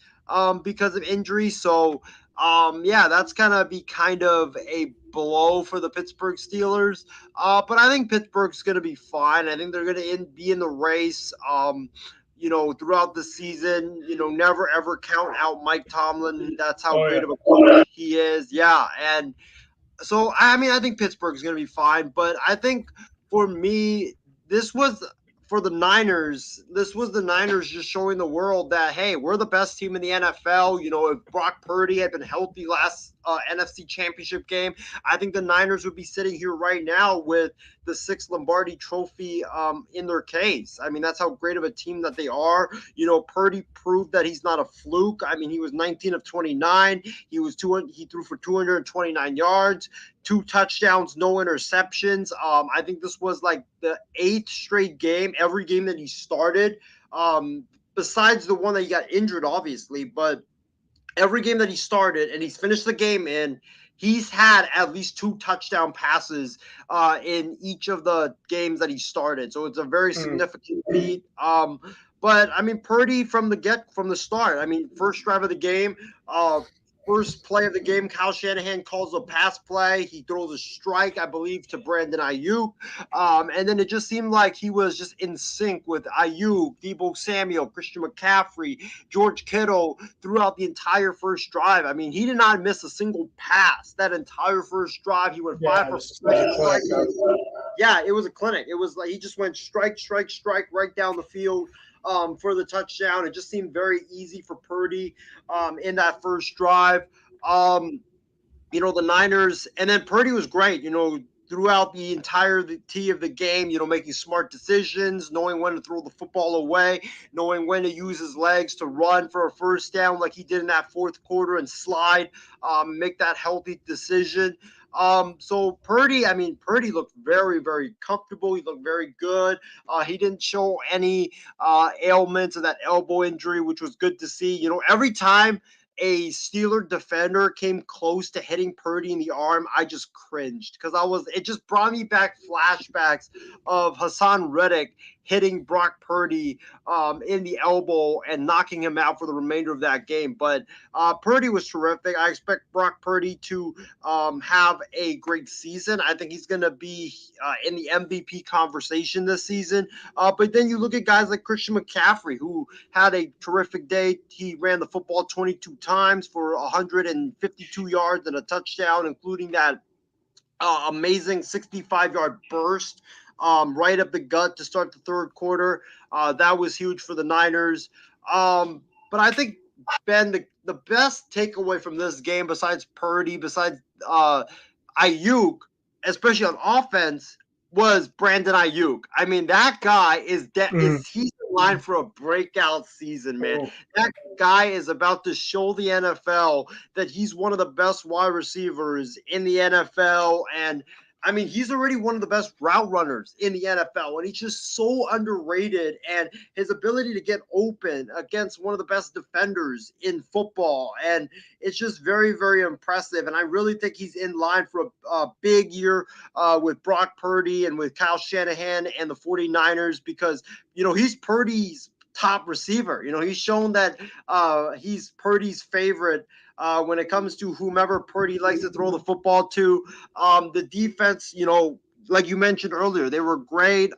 [SPEAKER 4] because of injury. So, that's going to be kind of a blow for the Pittsburgh Steelers. But I think Pittsburgh's going to be fine. I think they're going to be in the race. Throughout the season, never ever count out Mike Tomlin. That's how great of a coach he is. Yeah. And so, I think Pittsburgh's going to be fine. But I think for me, for the Niners, this was the Niners just showing the world that, hey, we're the best team in the NFL. If Brock Purdy had been healthy last NFC Championship game, I think the Niners would be sitting here right now with the 6th Lombardi Trophy in their case. I mean, that's how great of a team that they are. Purdy proved that he's not a fluke. I mean, he was 19 of 29. He threw for 229 yards. 2 touchdowns, no interceptions. I think this was like the 8th straight game, every game that he started, besides the one that he got injured, obviously. But every game that he started and he's finished the game in, he's had at least 2 touchdown passes in each of the games that he started. So it's a very significant feat. But Purdy from the start. First drive of the game, first play of the game, Kyle Shanahan calls a pass play. He throws a strike, I believe, to Brandon Ayuk. And then it just seemed like he was just in sync with Ayuk, Deebo Samuel, Christian McCaffrey, George Kittle throughout the entire first drive. I mean, he did not miss a single pass that entire first drive. He went 5 for 5. Yeah, it was a clinic. It was like he just went strike right down the field. For the touchdown. It just seemed very easy for Purdy in that first drive. The Niners, and then Purdy was great, throughout the entirety of the game, making smart decisions, knowing when to throw the football away, knowing when to use his legs to run for a first down like he did in that fourth quarter and slide, make that healthy decision. So Purdy looked very, very comfortable. He looked very good. He didn't show any ailments of that elbow injury, which was good to see. Every time a Steeler defender came close to hitting Purdy in the arm, I just cringed because it just brought me back flashbacks of Hassan Reddick hitting Brock Purdy in the elbow and knocking him out for the remainder of that game. But Purdy was terrific. I expect Brock Purdy to have a great season. I think he's going to be in the MVP conversation this season. But then you look at guys like Christian McCaffrey, who had a terrific day. He ran the football 22 times for 152 yards and a touchdown, including that amazing 65-yard burst right up the gut to start the third quarter. That was huge for the Niners. But I think, Ben, the best takeaway from this game, besides Purdy, besides Ayuk, especially on offense, was Brandon Ayuk. I mean, that guy he's in line for a breakout season, man. That guy is about to show the NFL that he's one of the best wide receivers in the NFL. And I mean, he's already one of the best route runners in the NFL, and he's just so underrated. And his ability to get open against one of the best defenders in football, and it's just very, very impressive. And I really think he's in line for a big year with Brock Purdy and with Kyle Shanahan and the 49ers because, he's Purdy's top receiver. He's shown that he's Purdy's favorite when it comes to whomever Purdy likes to throw the football to. The defense, like you mentioned earlier, they were great.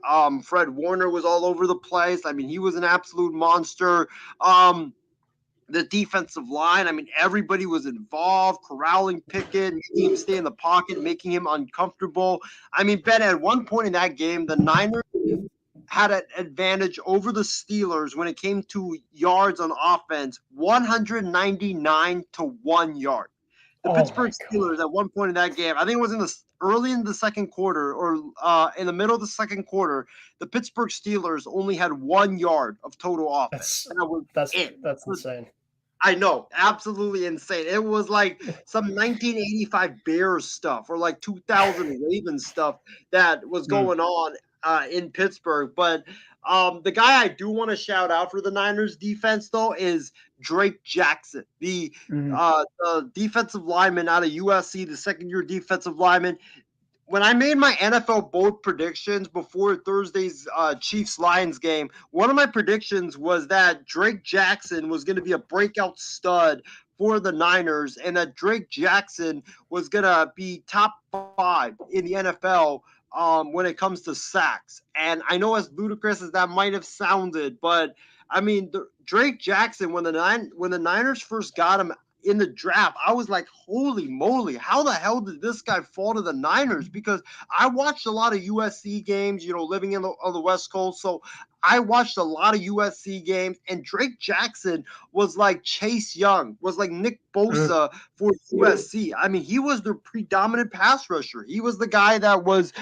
[SPEAKER 4] Fred Warner was all over the place. I mean, he was an absolute monster. The defensive line, I mean, everybody was involved, corralling Pickett, making him stay in the pocket, making him uncomfortable. I mean, Ben, at one point in that game, the Niners had an advantage over the Steelers when it came to yards on offense, 199 to 1 yard. The Pittsburgh Steelers at one point in that game, I think it was early in the second quarter or in the middle of the second quarter, the Pittsburgh Steelers only had 1 yard of total offense.
[SPEAKER 3] That's insane.
[SPEAKER 4] I know, absolutely insane. It was like some 1985 Bears stuff or like 2000 Ravens stuff that was going on in Pittsburgh. But the guy I do want to shout out for the Niners defense, though, is Drake Jackson, the defensive lineman out of USC, the second-year defensive lineman. When I made my NFL bold predictions before Thursday's Chiefs-Lions game, one of my predictions was that Drake Jackson was going to be a breakout stud for the Niners and that Drake Jackson was going to be top 5 in the NFL when it comes to sacks. And I know as ludicrous as that might have sounded, but I mean, Drake Jackson, when the Niners first got him in the draft, I was like, holy moly, how the hell did this guy fall to the Niners? Because I watched a lot of USC games, living on the West Coast. So I watched a lot of USC games, and Drake Jackson was like Chase Young, was like Nick Bosa for USC. I mean, he was the predominant pass rusher. He was the guy that was,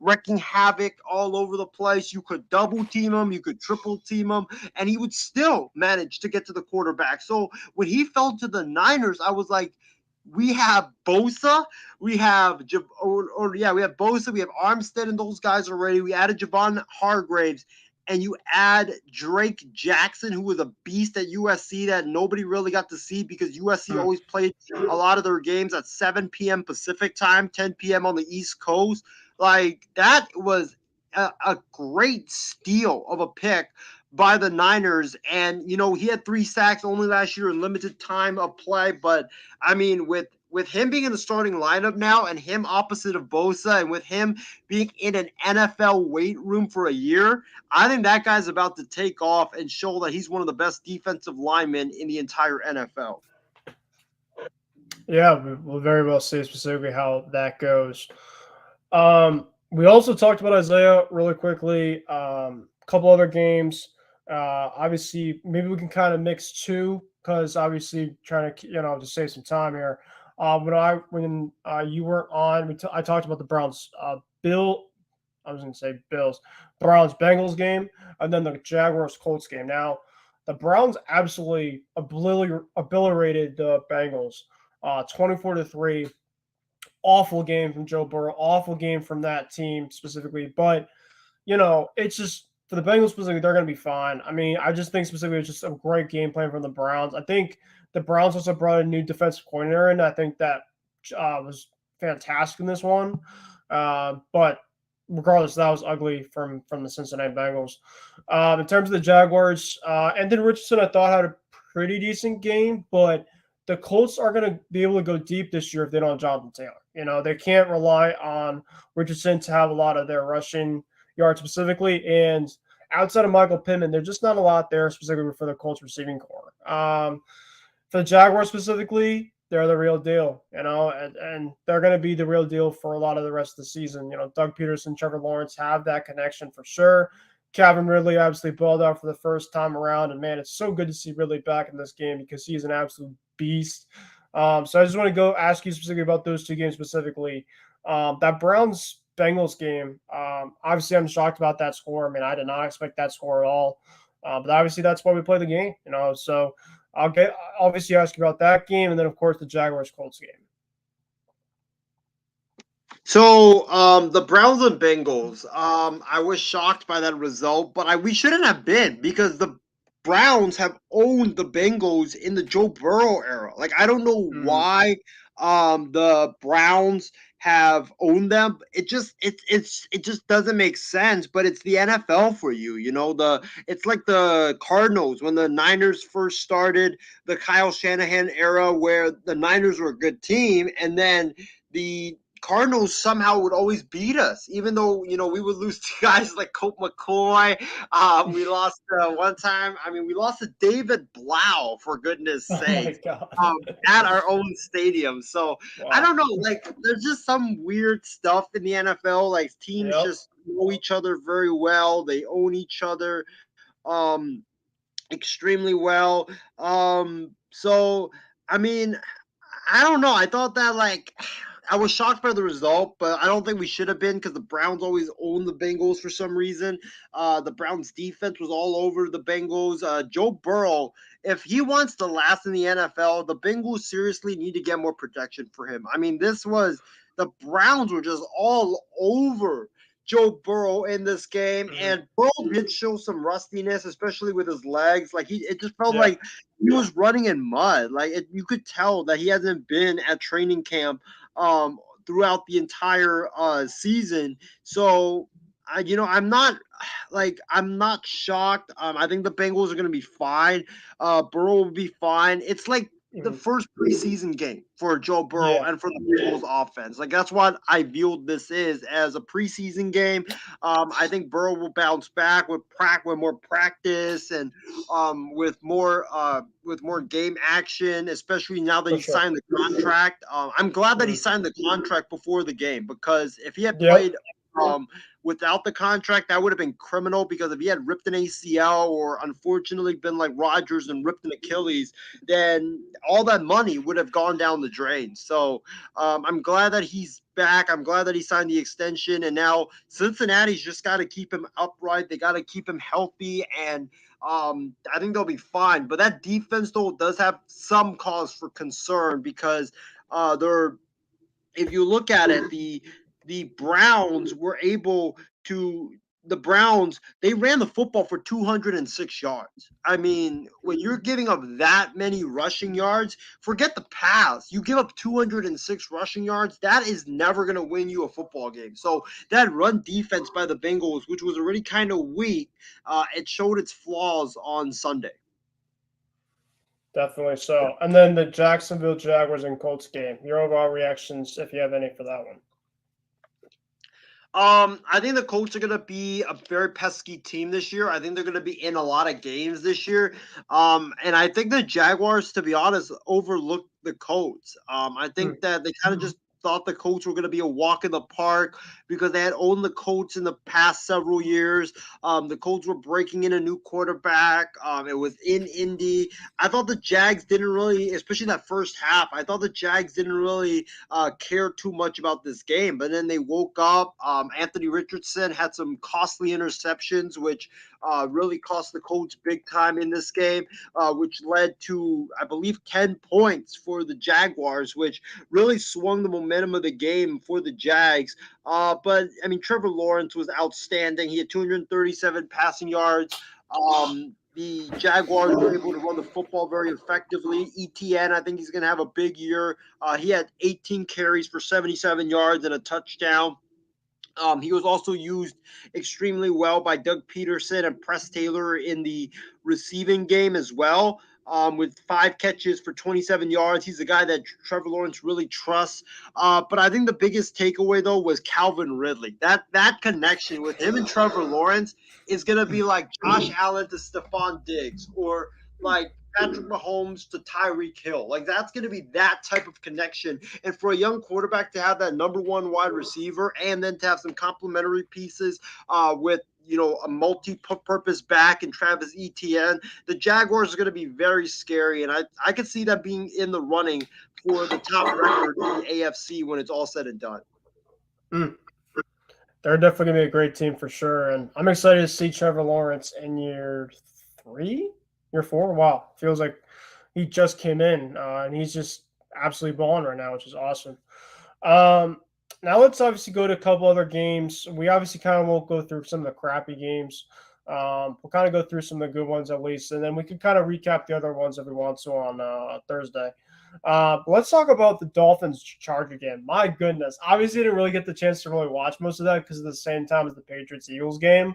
[SPEAKER 4] wrecking havoc all over the place. You could double team him, you could triple team him, and he would still manage to get to the quarterback. So when he fell to the Niners, I was like, we have Bosa, we have Bosa, we have Armstead and those guys already. We added Javon Hargraves. And you add Drake Jackson, who was a beast at USC that nobody really got to see because USC always played a lot of their games at 7 p.m. Pacific time, 10 p.m. on the East Coast. Like, that was a great steal of a pick by the Niners. And, he had 3 sacks only last year in limited time of play. But, I mean, with him being in the starting lineup now and him opposite of Bosa and with him being in an NFL weight room for a year, I think that guy's about to take off and show that he's one of the best defensive linemen in the entire NFL.
[SPEAKER 3] Yeah, we'll very well see specifically how that goes. We also talked about Isaiah really quickly. A couple other games. Obviously, maybe we can kind of mix two because obviously trying to to save some time here. When you weren't on, I talked about the Browns. I was going to say Bills, Browns Bengals game, and then the Jaguars Colts game. Now, the Browns absolutely obliterated the Bengals, 24-3. Awful game from Joe Burrow. Awful game from that team specifically. But it's just for the Bengals specifically, they're going to be fine. I mean, I just think specifically it's just a great game plan from the Browns. I think the Browns also brought a new defensive coordinator, and I think that was fantastic in this one. But regardless, that was ugly from the Cincinnati Bengals. In terms of the Jaguars, Anthony Richardson, I thought had a pretty decent game, but the Colts are going to be able to go deep this year if they don't have Jonathan Taylor. They can't rely on Richardson to have a lot of their rushing yards specifically. And outside of Michael Pittman, there's just not a lot there specifically for the Colts receiving core. For the Jaguars specifically, they're the real deal, and they're going to be the real deal for a lot of the rest of the season. Doug Peterson, Trevor Lawrence have that connection for sure. Calvin Ridley obviously balled out for the first time around, and man, it's so good to see Ridley back in this game because he's an absolute beast. So I just want to go ask you specifically about those two games specifically. That Browns Bengals game, obviously I'm shocked about that score. I mean, I did not expect that score at all. But obviously that's why we play the game, So I'll obviously ask you about that game, and then of course the Jaguars Colts game.
[SPEAKER 4] So the Browns and Bengals, I was shocked by that result, but we shouldn't have been because the Browns have owned the Bengals in the Joe Burrow era. Like I don't know why the Browns have owned them. It just doesn't make sense, but it's the NFL for you. It's like the Cardinals when the Niners first started the Kyle Shanahan era where the Niners were a good team and then the Cardinals somehow would always beat us, even though, we would lose to guys like Colt McCoy. We lost one time. I mean, we lost to David Blau, for goodness sake, at our own stadium. So wow. I don't know. Like, there's just some weird stuff in the NFL. Like, teams just know each other very well. They own each other extremely well. So, I mean, I don't know. I thought that, I was shocked by the result, but I don't think we should have been because the Browns always own the Bengals for some reason. The Browns defense was all over the Bengals. Joe Burrow, if he wants to last in the NFL, the Bengals seriously need to get more protection for him. I mean, the Browns were just all over Joe Burrow in this game, and Burrow did show some rustiness, especially with his legs. It just felt like he was running in mud. You could tell that he hasn't been at training camp throughout the entire season. So, I'm not shocked. I think the Bengals are going to be fine. Burrow will be fine. It's like the first preseason game for Joe Burrow and for the Bengals offense. That's what I viewed this as a preseason game. I think Burrow will bounce back with more practice and with more game action, especially now that he signed the contract. I'm glad that he signed the contract before the game because if he had played without the contract, that would have been criminal because if he had ripped an ACL or unfortunately been like Rodgers and ripped an Achilles, then all that money would have gone down the drain. So I'm glad that he's back. I'm glad that he signed the extension. And now Cincinnati's just got to keep him upright. They got to keep him healthy. And I think they'll be fine. But that defense, though, does have some cause for concern because if you look at it, the Browns were able to the Browns, they ran the football for 206 yards. I mean, when you're giving up that many rushing yards, forget the pass. You give up 206 rushing yards, that is never going to win you a football game. So that run defense by the Bengals, which was already kind of weak, it showed its flaws on Sunday.
[SPEAKER 3] Definitely so. And then the Jacksonville Jaguars and Colts game. Your overall reactions, if you have any, for that one.
[SPEAKER 4] I think the Colts are gonna be a very pesky team this year. I think they're gonna be in a lot of games this year. And I think the Jaguars, to be honest, overlooked the Colts. I think that they kind of just thought the Colts were gonna be a walk in the park because they had owned the Colts in the past several years. The Colts were breaking in a new quarterback. It was in Indy. I thought the Jags didn't really, especially that first half. I thought the Jags didn't really care too much about this game. But then they woke up. Anthony Richardson had some costly interceptions, which really cost the Colts big time in this game, which led to, I believe, 10 points for the Jaguars, which really swung the momentum of the game for the Jags. But, I mean, Trevor Lawrence was outstanding. He had 237 passing yards. The Jaguars were able to run the football very effectively. ETN, I think he's going to have a big year. He had 18 carries for 77 yards and a touchdown. He was also used extremely well by Doug Peterson and Press Taylor in the receiving game as well. With 5 catches for 27 yards. He's the guy that Trevor Lawrence really trusts. But I think the biggest takeaway, though, was Calvin Ridley. That connection with him and Trevor Lawrence is going to be like Josh Allen to Stephon Diggs, or like Patrick Mahomes to Tyreek Hill. Like, that's going to be that type of connection. And for a young quarterback to have that number one wide receiver and then to have some complementary pieces with, a multi-purpose back and Travis Etienne, the Jaguars are going to be very scary. And I could see that being in the running for the top record in the AFC when it's all said and done.
[SPEAKER 3] They're definitely going to be a great team for sure. And I'm excited to see Trevor Lawrence in year 4. Wow. Feels like he just came in and he's just absolutely balling right now, which is awesome. Now let's obviously go to a couple other games. We obviously kind of won't go through some of the crappy games. We'll kind of go through some of the good ones at least, and then we can kind of recap the other ones if we want to on Thursday. Let's talk about the Dolphins-Charger game. My goodness. Obviously, I didn't really get the chance to really watch most of that because of the same time as the Patriots-Eagles game.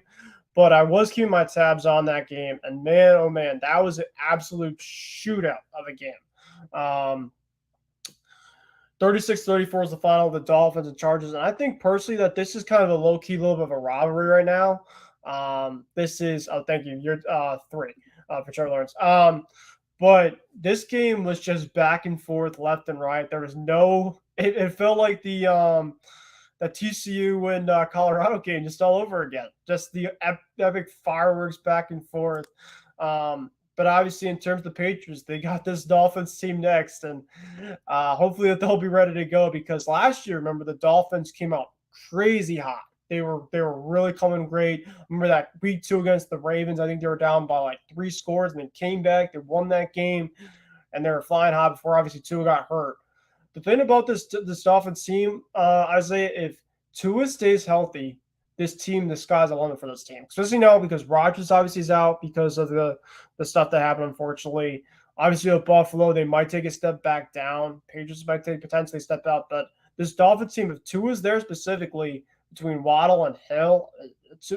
[SPEAKER 3] But I was keeping my tabs on that game, and man, oh man, that was an absolute shootout of a game. 36-34 is the final of the Dolphins and Chargers. And I think personally that this is kind of a low-key little bit of a rivalry right now. This is, thank you, you're 3 for Trevor Lawrence. But this game was just back and forth, left and right. There was it felt like the TCU and Colorado game just all over again. Just the epic fireworks back and forth. But obviously, in terms of the Patriots, they got this Dolphins team next, and hopefully that they'll be ready to go. Because last year, remember, the Dolphins came out crazy hot. They were really coming great. Remember that week 2 against the Ravens? I think they were down by like 3 scores, and then came back. They won that game, and they were flying hot before obviously Tua got hurt. The thing about this Dolphins team, Isaiah, if Tua stays healthy, the sky's the limit for this team. Especially now because Rodgers obviously is out because of the stuff that happened, unfortunately. Obviously, with Buffalo, they might take a step back down. Patriots might potentially step out. But this Dolphins team, if Tua's there specifically between Waddle and Hill, it's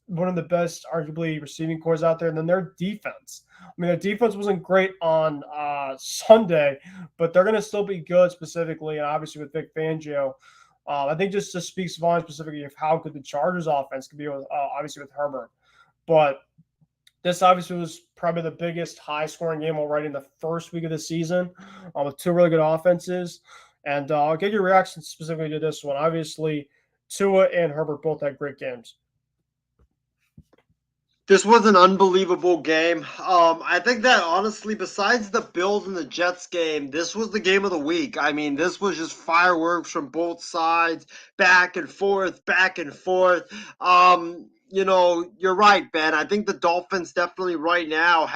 [SPEAKER 3] one of the best, arguably, receiving cores out there. And then their defense. I mean, their defense wasn't great on Sunday, but they're going to still be good specifically, and obviously with Vic Fangio. I think just speaks volumes specifically of how good the Chargers offense could be with, obviously with Herbert. But this obviously was probably the biggest high-scoring game already in the first week of the season with 2 really good offenses. And I'll get your reaction specifically to this one. Obviously, Tua and Herbert both had great games.
[SPEAKER 4] This was an unbelievable game. I think that honestly, besides the Bills and the Jets game, this was the game of the week. I mean, this was just fireworks from both sides, back and forth, back and forth. You're right, Ben. I think the Dolphins definitely right now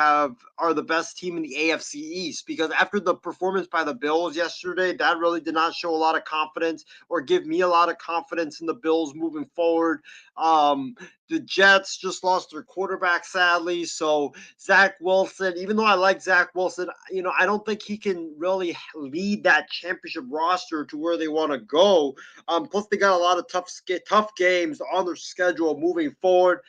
[SPEAKER 4] are the best team in the AFC East, because after the performance by the Bills yesterday, that really did not show a lot of confidence or give me a lot of confidence in the Bills moving forward. the Jets just lost their quarterback, sadly. So Zach Wilson, even though I like Zach Wilson, I don't think he can really lead that championship roster to where they want to go. Plus, they got a lot of tough games on their schedule moving forward.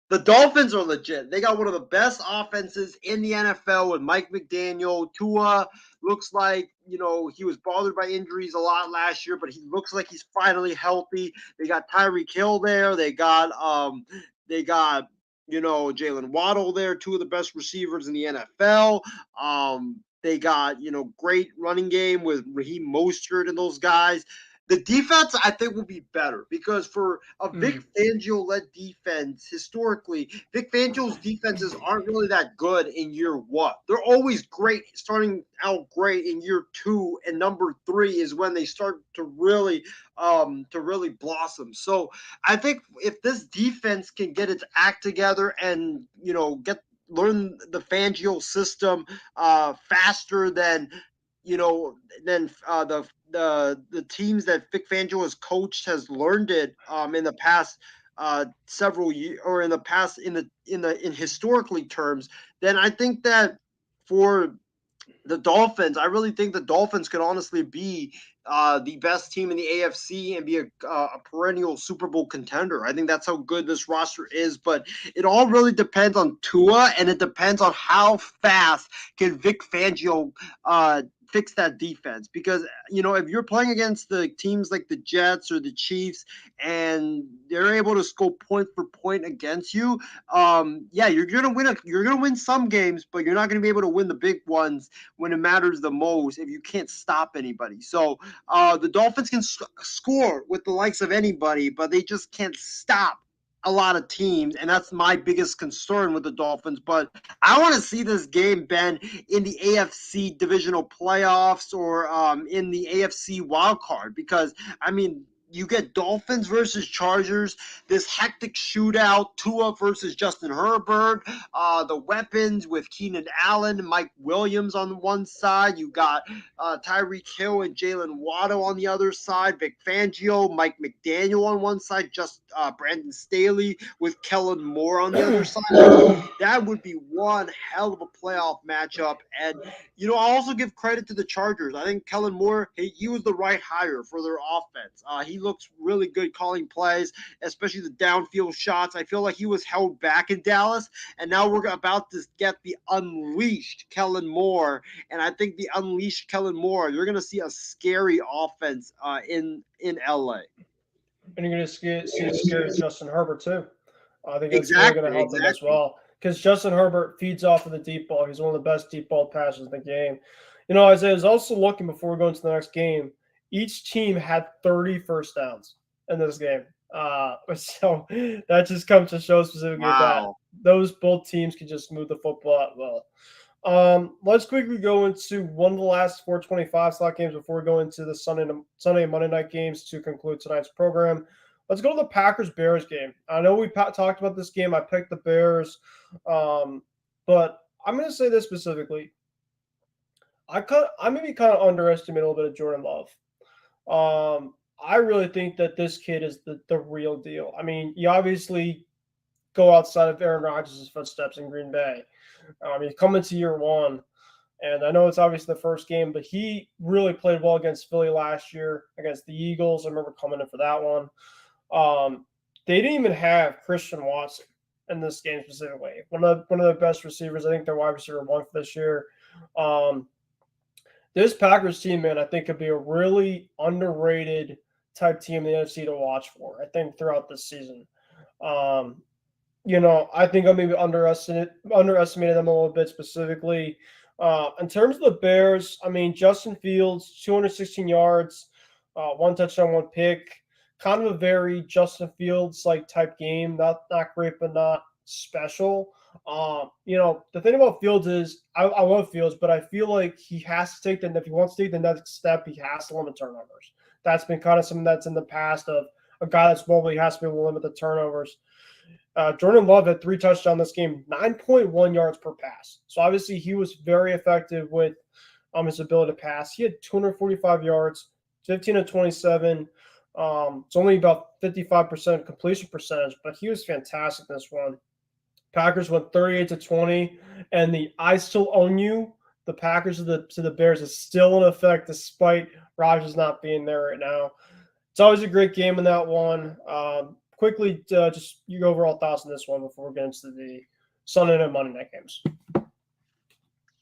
[SPEAKER 4] The Dolphins are legit. They got one of the best offenses in the NFL with Mike McDaniel. Tua looks like, he was bothered by injuries a lot last year, but he looks like he's finally healthy. They got Tyreek Hill there. They got Jalen Waddle there, two of the best receivers in the NFL. They got, great running game with Raheem Mostert and those guys. The defense, I think, will be better because for a Vic Fangio-led defense, historically, Vic Fangio's defenses aren't really that good in year one. They're always great, starting out great in year two, and number three is when they start to really blossom. So I think if this defense can get its act together and learn the Fangio system faster than the teams that Vic Fangio has coached has learned it in the past several years, or in the past in historically terms, then I think that for the Dolphins, I really think the Dolphins could honestly be the best team in the AFC and be a perennial Super Bowl contender. I think that's how good this roster is, but it all really depends on Tua, and it depends on how fast can Vic Fangio fix that defense. Because, if you're playing against the teams like the Jets or the Chiefs and they're able to score point for point against you, you're gonna win. You're gonna win some games, but you're not gonna be able to win the big ones when it matters the most if you can't stop anybody. So the Dolphins can score with the likes of anybody, but they just can't stop a lot of teams, and that's my biggest concern with the Dolphins. But I want to see this game, Ben, in the AFC divisional playoffs or in the AFC wild card, because you get Dolphins versus Chargers, this hectic shootout, Tua versus Justin Herbert, the weapons with Keenan Allen and Mike Williams on one side. You got Tyreek Hill and Jalen Waddle on the other side, Vic Fangio, Mike McDaniel on one side, just Brandon Staley with Kellen Moore on the other side. That would be one hell of a playoff matchup. And, I also give credit to the Chargers. I think Kellen Moore, he was the right hire for their offense. He looks really good calling plays, especially the downfield shots. I feel like he was held back in Dallas, and now we're about to get the unleashed Kellen Moore. And I think the unleashed Kellen Moore, you're going to see a scary offense in LA.
[SPEAKER 3] And you're going to see a scary Justin Herbert too. I think that's really going to help them as well, because Justin Herbert feeds off of the deep ball. He's one of the best deep ball passers in the game. Isaiah was also looking before we go into the next game. Each team had 30 first downs in this game. So that just comes to show specifically that those both teams can just move the football out well. Let's quickly go into one of the last 425 slot games before we go into the Sunday and Monday night games to conclude tonight's program. Let's go to the Packers-Bears game. I know we talked about this game. I picked the Bears, but I'm going to say this specifically. I maybe kind of underestimate a little bit of Jordan Love. I really think that this kid is the real deal. You obviously go outside of Aaron Rodgers' footsteps in Green Bay. He's coming to year one, and I know it's obviously the first game, but he really played well against Philly last year, against the Eagles. I remember coming in for that one. They didn't even have Christian Watson in this game specifically. One of the best receivers. I think they're wide receiver one for this year. This Packers team, man, I think could be a really underrated type team in the NFC to watch for, I think, throughout this season. I think I maybe underestimated them a little bit specifically. In terms of the Bears, Justin Fields, 216 yards, one touchdown, one pick. Kind of a very Justin Fields-like type game. Not great, but not special. The thing about Fields is I love Fields, but I feel like he has to if he wants to take the next step, he has to limit turnovers. That's been kind of something that's in the past of a guy that's mobile. He has to be able to limit the turnovers. Jordan Love had 3 touchdowns this game, 9.1 yards per pass. So obviously he was very effective with his ability to pass. He had 245 yards, 15 of 27, It's only about 55% completion percentage, but he was fantastic in this one. Packers went 38-20, and the "I still own you," the Packers to the Bears, is still in effect despite Rodgers not being there right now. It's always a great game in that one. Quickly, just your overall thoughts on this one before we get into the Sunday night, Monday night games.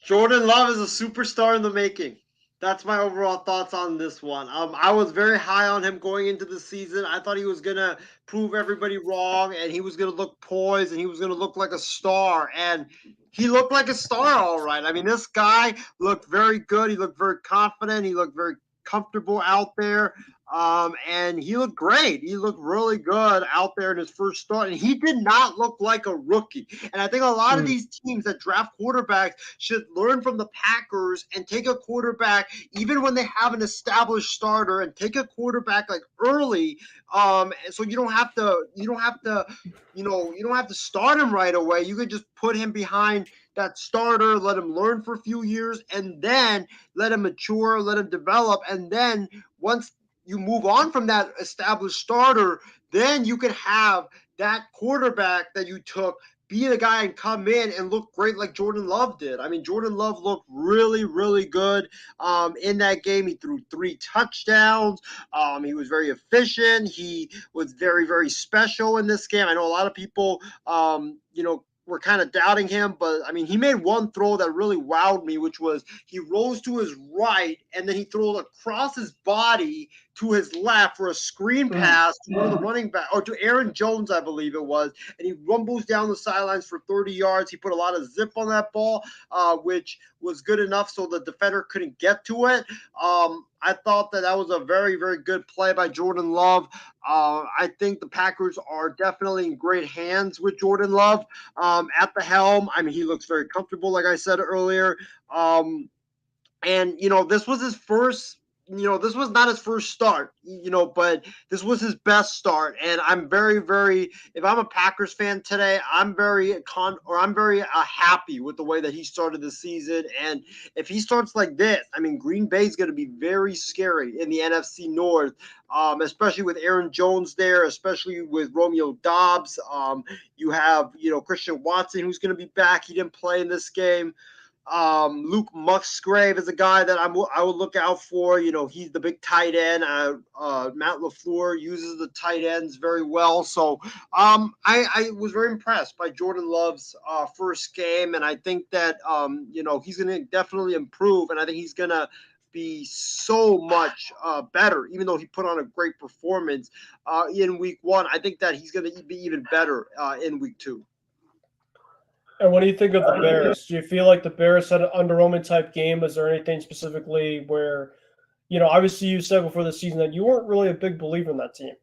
[SPEAKER 4] Jordan Love is a superstar in the making. That's my overall thoughts on this one. I was very high on him going into the season. I thought he was going to prove everybody wrong, and he was going to look poised, and he was going to look like a star. And he looked like a star, all right. I mean, this guy looked very good. He looked very confident. He looked very comfortable out there. And he looked great. He looked really good out there in his first start. And he did not look like a rookie. And I think a lot of these teams that draft quarterbacks should learn from the Packers and take a quarterback, even when they have an established starter, and take a quarterback like early. So you don't have to start him right away. You could just put him behind that starter, let him learn for a few years, and then let him mature, let him develop. And then once you move on from that established starter, then you can have that quarterback that you took be the guy and come in and look great like Jordan Love did. I mean, Jordan Love looked really, really good in that game. He threw 3 touchdowns. He was very efficient. He was very, very special in this game. I know a lot of people, were kind of doubting him, but I mean, he made one throw that really wowed me, which was he rose to his right and then he threw it across his body to his left for a screen pass to one of the running back, or to Aaron Jones, I believe it was, and he rumbles down the sidelines for 30 yards. He put a lot of zip on that ball, which was good enough so the defender couldn't get to it. I thought that was a very, very good play by Jordan Love. I think the Packers are definitely in great hands with Jordan Love at the helm. I mean, he looks very comfortable, like I said earlier. And, this was his first, this was not his first start, but this was his best start. And I'm very, very, if I'm a Packers fan today, I'm very happy with the way that he started the season. And if he starts like this, I mean, Green Bay is going to be very scary in the NFC North, especially with Aaron Jones there, especially with Romeo Doubs. You have, Christian Watson, who's going to be back. He didn't play in this game. Luke Musgrave is a guy that I would look out for. He's the big tight end. Matt LaFleur uses the tight ends very well. So I was very impressed by Jordan Love's first game, and I think that he's going to definitely improve, and I think he's going to be so much better, even though he put on a great performance in week 1. I think that he's going to be even better in week 2.
[SPEAKER 3] And what do you think of the Bears? Do you feel like the Bears had an underwhelming type game? Is there anything specifically where, obviously you said before the season that you weren't really a big believer in that team?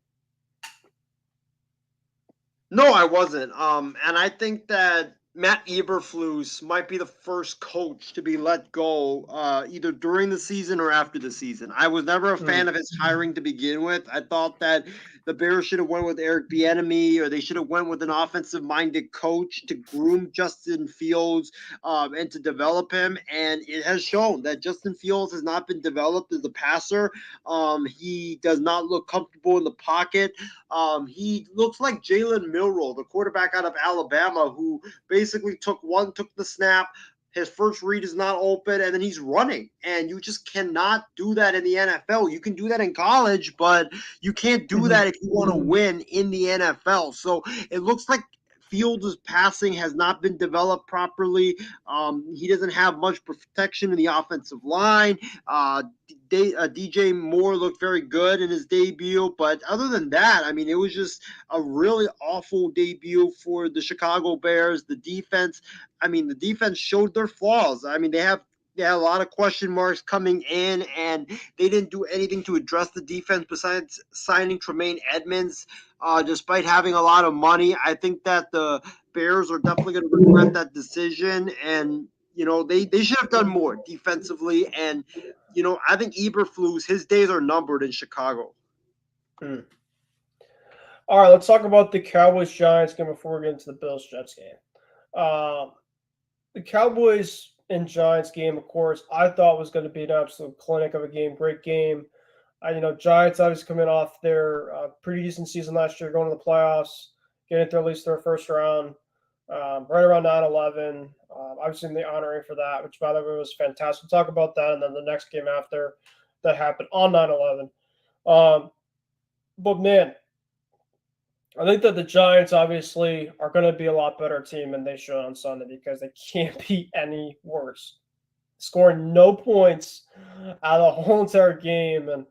[SPEAKER 4] No, I wasn't. And I think that Matt Eberflus might be the first coach to be let go either during the season or after the season. I was never a fan of his hiring to begin with. I thought that the Bears should have went with Eric Bieniemy, or they should have went with an offensive-minded coach to groom Justin Fields and to develop him. And it has shown that Justin Fields has not been developed as a passer. He does not look comfortable in the pocket. He looks like Jalen Milroe, the quarterback out of Alabama, who basically took the snap. His first read is not open, and then he's running. And you just cannot do that in the NFL. You can do that in college, but you can't do that if you want to win in the NFL. So it looks like Fields' passing has not been developed properly. He doesn't have much protection in the offensive line. DJ Moore looked very good in his debut, but other than that, I mean, it was just a really awful debut for the Chicago Bears. The defense showed their flaws. I mean, they had a lot of question marks coming in, and they didn't do anything to address the defense besides signing Tremaine Edmonds. Despite having a lot of money, I think that the Bears are definitely going to regret that decision, and they should have done more defensively. And I think Eberflus, his days are numbered in Chicago.
[SPEAKER 3] All right, let's talk about the Cowboys-Giants game before we get into the Bills-Jets game. The Cowboys and Giants game, of course, I thought was going to be an absolute clinic of a game. Great game. Giants obviously coming off their pretty decent season last year, going to the playoffs, getting to at least their first round, right around 9/11. Obviously, in the honoring for that, which by the way was fantastic. We'll talk about that, and then the next game after that happened on 9/11. But man, I think that the Giants obviously are going to be a lot better team than they showed on Sunday because they can't be any worse. Scoring no points out of the whole entire game, and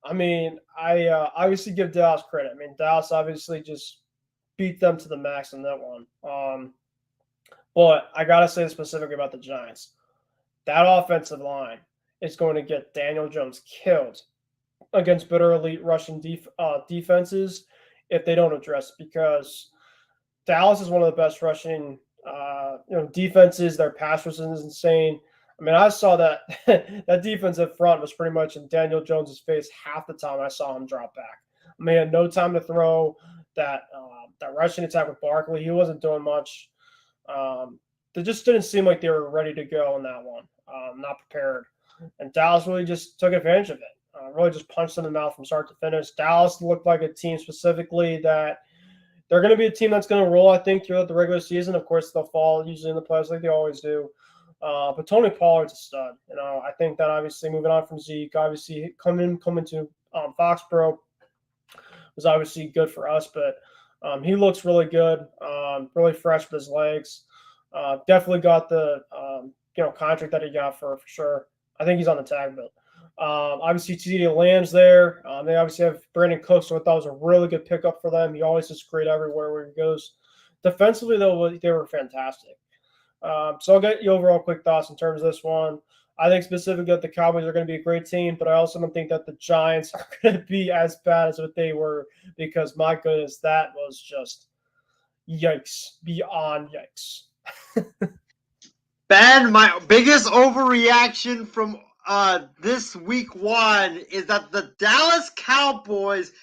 [SPEAKER 3] I mean, I obviously give Dallas credit. I mean, Dallas obviously just beat them to the max in that one. But I gotta say specifically about the Giants, that offensive line is going to get Daniel Jones killed against better elite rushing defenses if they don't address it, because Dallas is one of the best rushing defenses. Their pass rush is insane. I mean, I saw that that defensive front was pretty much in Daniel Jones's face half the time I saw him drop back. I mean, he had no time to throw. That rushing attack with Barkley, he wasn't doing much. They just didn't seem like they were ready to go in that one, not prepared. And Dallas really just took advantage of it. Really just punched them in the mouth from start to finish. Dallas looked like a team specifically that they're going to be a team that's going to roll, I think, throughout the regular season. Of course, they'll fall usually in the playoffs like they always do. But Tony Pollard's a stud. I think that obviously moving on from Zeke, obviously coming to Foxborough was obviously good for us, but he looks really good, really fresh with his legs. Definitely got the contract that he got for sure. I think he's on the tag bill. Obviously, TD Lamb's there. They obviously have Brandon Cooks, so I thought was a really good pickup for them. He always is great everywhere where he goes. Defensively, though, they were fantastic. So I'll get you overall quick thoughts in terms of this one. I think specifically that the Cowboys are going to be a great team, but I also don't think that the Giants are going to be as bad as what they were, because my goodness, that was just yikes, beyond yikes.
[SPEAKER 4] Ben, my biggest overreaction from this week one is that the Dallas Cowboys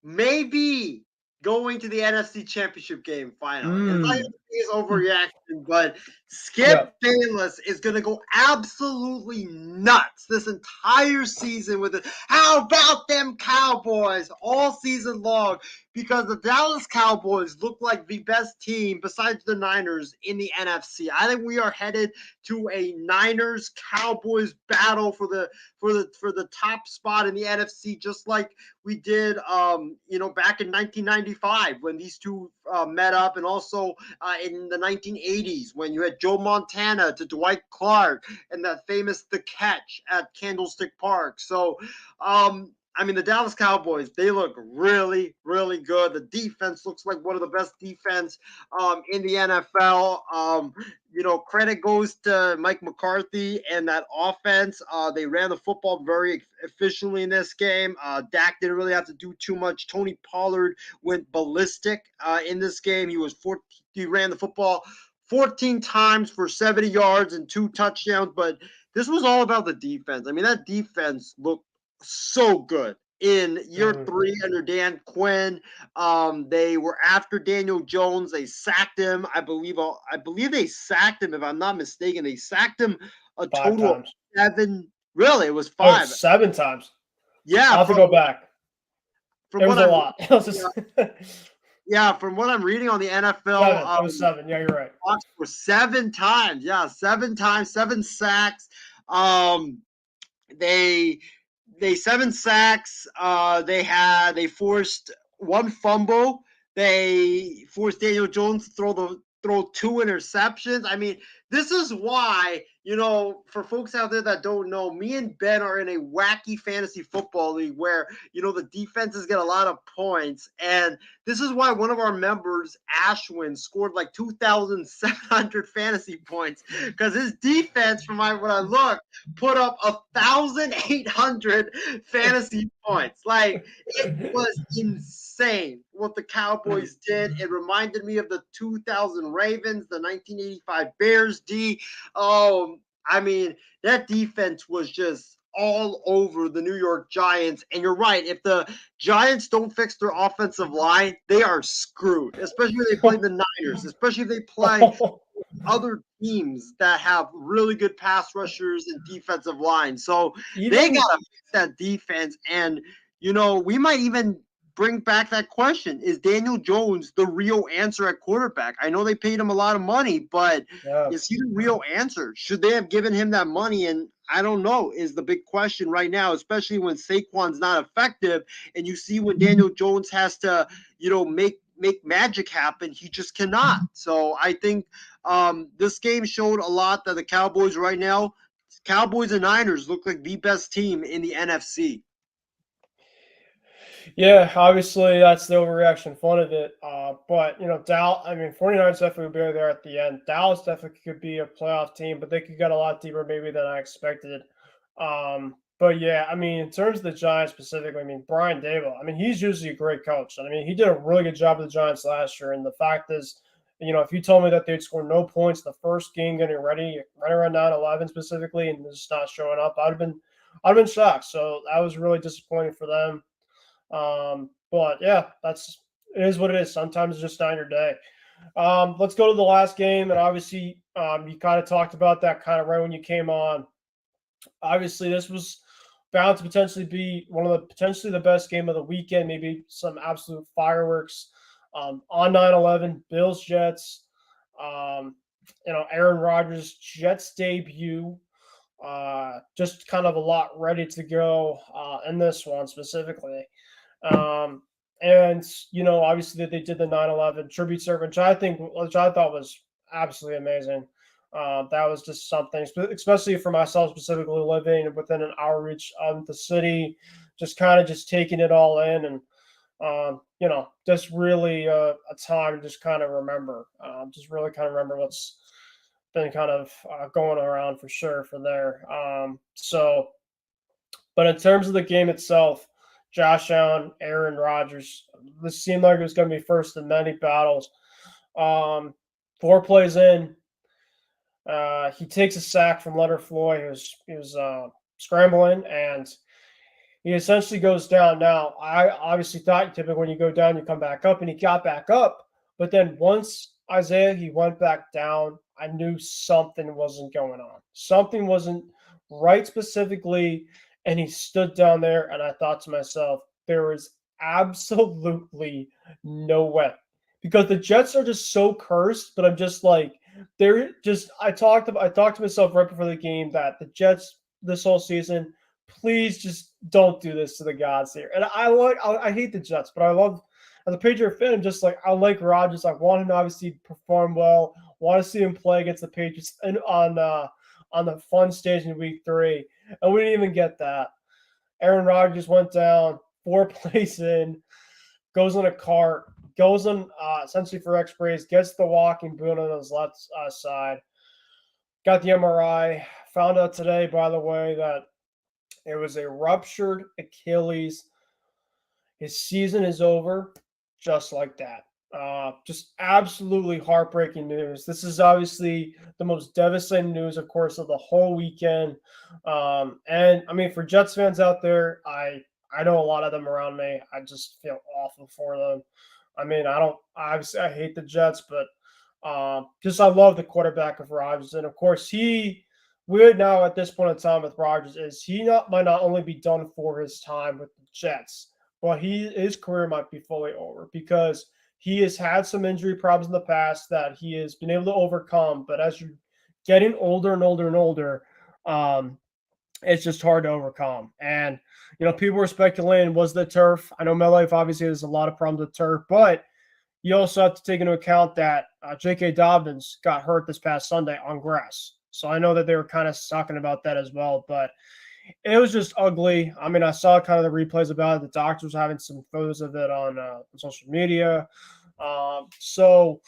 [SPEAKER 4] may be going to the NFC Championship game finally. It's not even the biggest overreaction, but Skip Bayless is going to go absolutely nuts this entire season with it. How about them Cowboys all season long? Because the Dallas Cowboys look like the best team besides the Niners in the NFC. I think we are headed to a Niners-Cowboys battle for the top spot in the NFC, just like we did back in 1995 when these two met up, and also in the 1980s when you had Joe Montana to Dwight Clark and that famous The Catch at Candlestick Park. So the Dallas Cowboys, they look really, really good. The defense looks like one of the best defense in the NFL. Credit goes to Mike McCarthy and that offense. They ran the football very efficiently in this game. Dak didn't really have to do too much. Tony Pollard went ballistic in this game. He ran the football 14 times for 70 yards and 2 touchdowns, but this was all about the defense. I mean, that defense looked so good in year 3 under Dan Quinn. They were after Daniel Jones. They sacked him. I believe they sacked him, if I'm not mistaken. They sacked him a total of 7. Really, it was 5.
[SPEAKER 3] 7 times.
[SPEAKER 4] Yeah,
[SPEAKER 3] I'll have to go back. It was a lot.
[SPEAKER 4] Yeah, from what I'm reading on the NFL,
[SPEAKER 3] it was 7. Yeah, you're right.
[SPEAKER 4] For 7 times. Yeah, 7 times, 7 sacks. They 7 sacks. They forced 1 fumble. They forced Daniel Jones to throw 2 interceptions. I mean, this is why, for folks out there that don't know, me and Ben are in a wacky fantasy football league where, the defenses get a lot of points. And this is why one of our members, Ashwin, scored like 2,700 fantasy points, because his defense, from what I looked, put up 1,800 fantasy points. Like, it was insane what the Cowboys did. It reminded me of the 2000 Ravens, the 1985 Bears D. That defense was just all over the New York Giants. And you're right, if the Giants don't fix their offensive line, they are screwed, especially if they play the Niners, especially if they play other teams that have really good pass rushers and defensive line. So
[SPEAKER 3] Even
[SPEAKER 4] they got to fix that defense. And, we might even bring back that question. Is Daniel Jones the real answer at quarterback? I know they paid him a lot of money, but
[SPEAKER 3] yeah.
[SPEAKER 4] is he the real answer? Should they have given him that money? And I don't know, is the big question right now, especially when Saquon's not effective and you see when Daniel Jones has to, make magic happen, he just cannot. So I think this game showed a lot that the Cowboys right now, Cowboys and Niners look like the best team in the NFC.
[SPEAKER 3] Yeah, obviously that's the overreaction fun of it. But Dallas, I mean, 49ers definitely will be there at the end. Dallas definitely could be a playoff team, but they could get a lot deeper maybe than I expected. But yeah, I mean, in terms of the Giants specifically, I mean, Brian Dable, I mean, he's usually a great coach. And I mean, he did a really good job with the Giants last year. And the fact is, if you told me that they'd score no points the first game getting ready, right around 9-11 specifically, and just not showing up, I'd have been shocked. So that was really disappointing for them. But yeah, it is what it is. Sometimes it's just not your day. Let's go to the last game, and obviously, you kind of talked about that kind of right when you came on. Obviously, this was bound to potentially be one of the potentially the best game of the weekend. Maybe some absolute fireworks on 9/11. Bills Jets. Um, Aaron Rodgers Jets debut. Just kind of a lot ready to go in this one specifically. Um, and obviously they did the 9/11 tribute service, which I thought was absolutely amazing. That was just something, especially for myself specifically, living within an hour reach of the city, just kind of just taking it all in, and just really a time to just kind of remember, just really kind of remember what's been kind of going around for sure for there. But in terms of the game itself, Josh Allen, Aaron Rodgers, this seemed like it was going to be first in many battles. 4 plays in, he takes a sack from Leonard Floyd. He was scrambling, and he essentially goes down. Now, I obviously thought typically when you go down, you come back up, and he got back up. But then once he went back down, I knew something wasn't going on. Something wasn't right specifically, and he stood down there, and I thought to myself, there is absolutely no way. Because the Jets are just so cursed, but I'm just like, they're just I talked to myself right before the game that the Jets this whole season, please just don't do this to the gods here. And I hate the Jets, but I love, as a Patriot fan, I'm just like, I like Rodgers. I want him to obviously perform well. Want to see him play against the Patriots and on the fun stage in week 3. And we didn't even get that. Aaron Rodgers went down 4 plays in, goes on a cart, goes on essentially for X-rays, gets the walking boot on his left side. Got the MRI. Found out today, by the way, that it was a ruptured Achilles. His season is over just like that. Just absolutely heartbreaking news. This is obviously the most devastating news, of course, of the whole weekend. And I mean, for Jets fans out there, I know a lot of them around me. I just feel awful for them. I mean, obviously I hate the Jets, but just I love the quarterback of Rodgers, and of course we now at this point in time with Rodgers is might not only be done for his time with the Jets, but his career might be fully over because he has had some injury problems in the past that he has been able to overcome. But as you're getting older and older and older, it's just hard to overcome. And, people were speculating, was the turf? I know MetLife obviously has a lot of problems with turf, but you also have to take into account that J.K. Dobbins got hurt this past Sunday on grass. So I know that they were kind of talking about that as well, but it was just ugly. I mean, I saw kind of the replays about it. The doctors having some photos of it on social media. So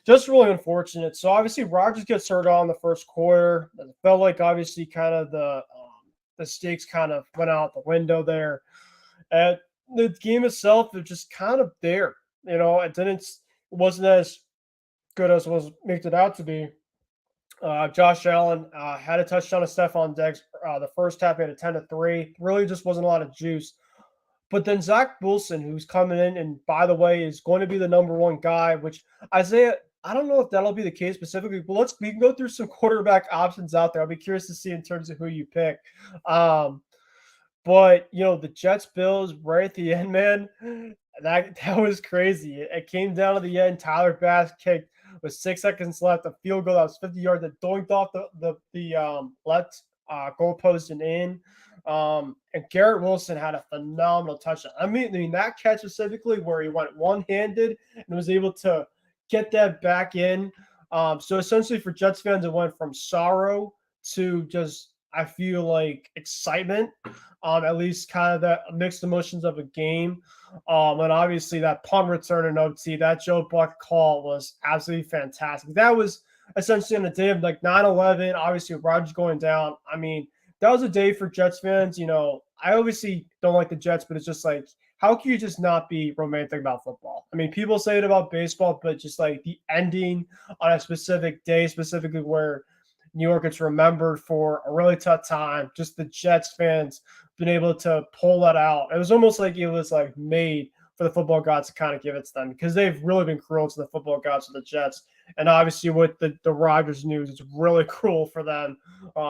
[SPEAKER 3] just really unfortunate. So obviously Rodgers gets hurt on the first quarter. It felt like obviously kind of the stakes kind of went out the window there. And the game itself, it just kind of there. It wasn't as good as it was making it out to be. Josh Allen had a touchdown to Stephon Diggs. The first half, he had a 10-3. Really just wasn't a lot of juice. But then Zach Wilson, who's coming in, and by the way, is going to be the number 1 guy, which Isaiah I don't know if that'll be the case specifically, but we can go through some quarterback options out there. I'll be curious to see in terms of who you pick. Um, but the Jets Bills right at the end, man, that was crazy. It came down to the end. Tyler Bass kicked with 6 seconds left, a field goal that was 50 yards that doinked off the left goalpost and in. And Garrett Wilson had a phenomenal touchdown. I mean that catch specifically where he went one-handed and was able to get that back in. So essentially for Jets fans, it went from sorrow to just, I feel like, excitement, at least kind of the mixed emotions of a game. And obviously that punt return in OT, that Joe Buck call was absolutely fantastic. That was essentially on the day of like 9/11, obviously Rodgers going down. I mean, that was a day for Jets fans. I obviously don't like the Jets, but it's just like, how can you just not be romantic about football? I mean, people say it about baseball, but just like the ending on a specific day, specifically where New York gets remembered for a really tough time, just the Jets fans been able to pull that out. It was almost like it was like made for the football gods to kind of give it to them, because they've really been cruel to the football gods of the Jets. And obviously with the Rodgers news, it's really cruel for them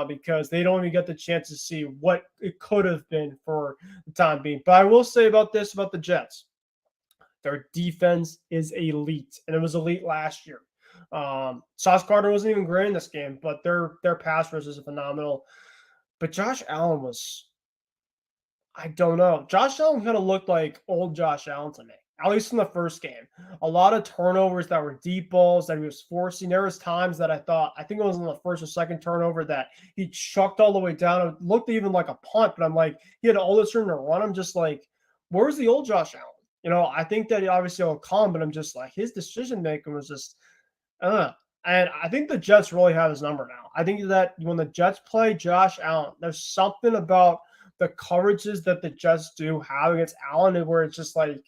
[SPEAKER 3] because they don't even get the chance to see what it could have been for the time being. But I will say about the Jets. Their defense is elite, and it was elite last year. Sauce Gardner wasn't even great in this game, but their pass rush is phenomenal. But Josh Allen was, I don't know. Josh Allen kind of looked like old Josh Allen to me, at least in the first game. A lot of turnovers that were deep balls that he was forcing. There was times that I think it was in the first or second turnover that he chucked all the way down. It looked even like a punt, but I'm like, he had all this room to run. I'm just like, where's the old Josh Allen? I think that he obviously will come, but I'm just like, his decision making was just, and I think the Jets really have his number now. I think that when the Jets play Josh Allen, there's something about the coverages that the Jets do have against Allen where it's just like,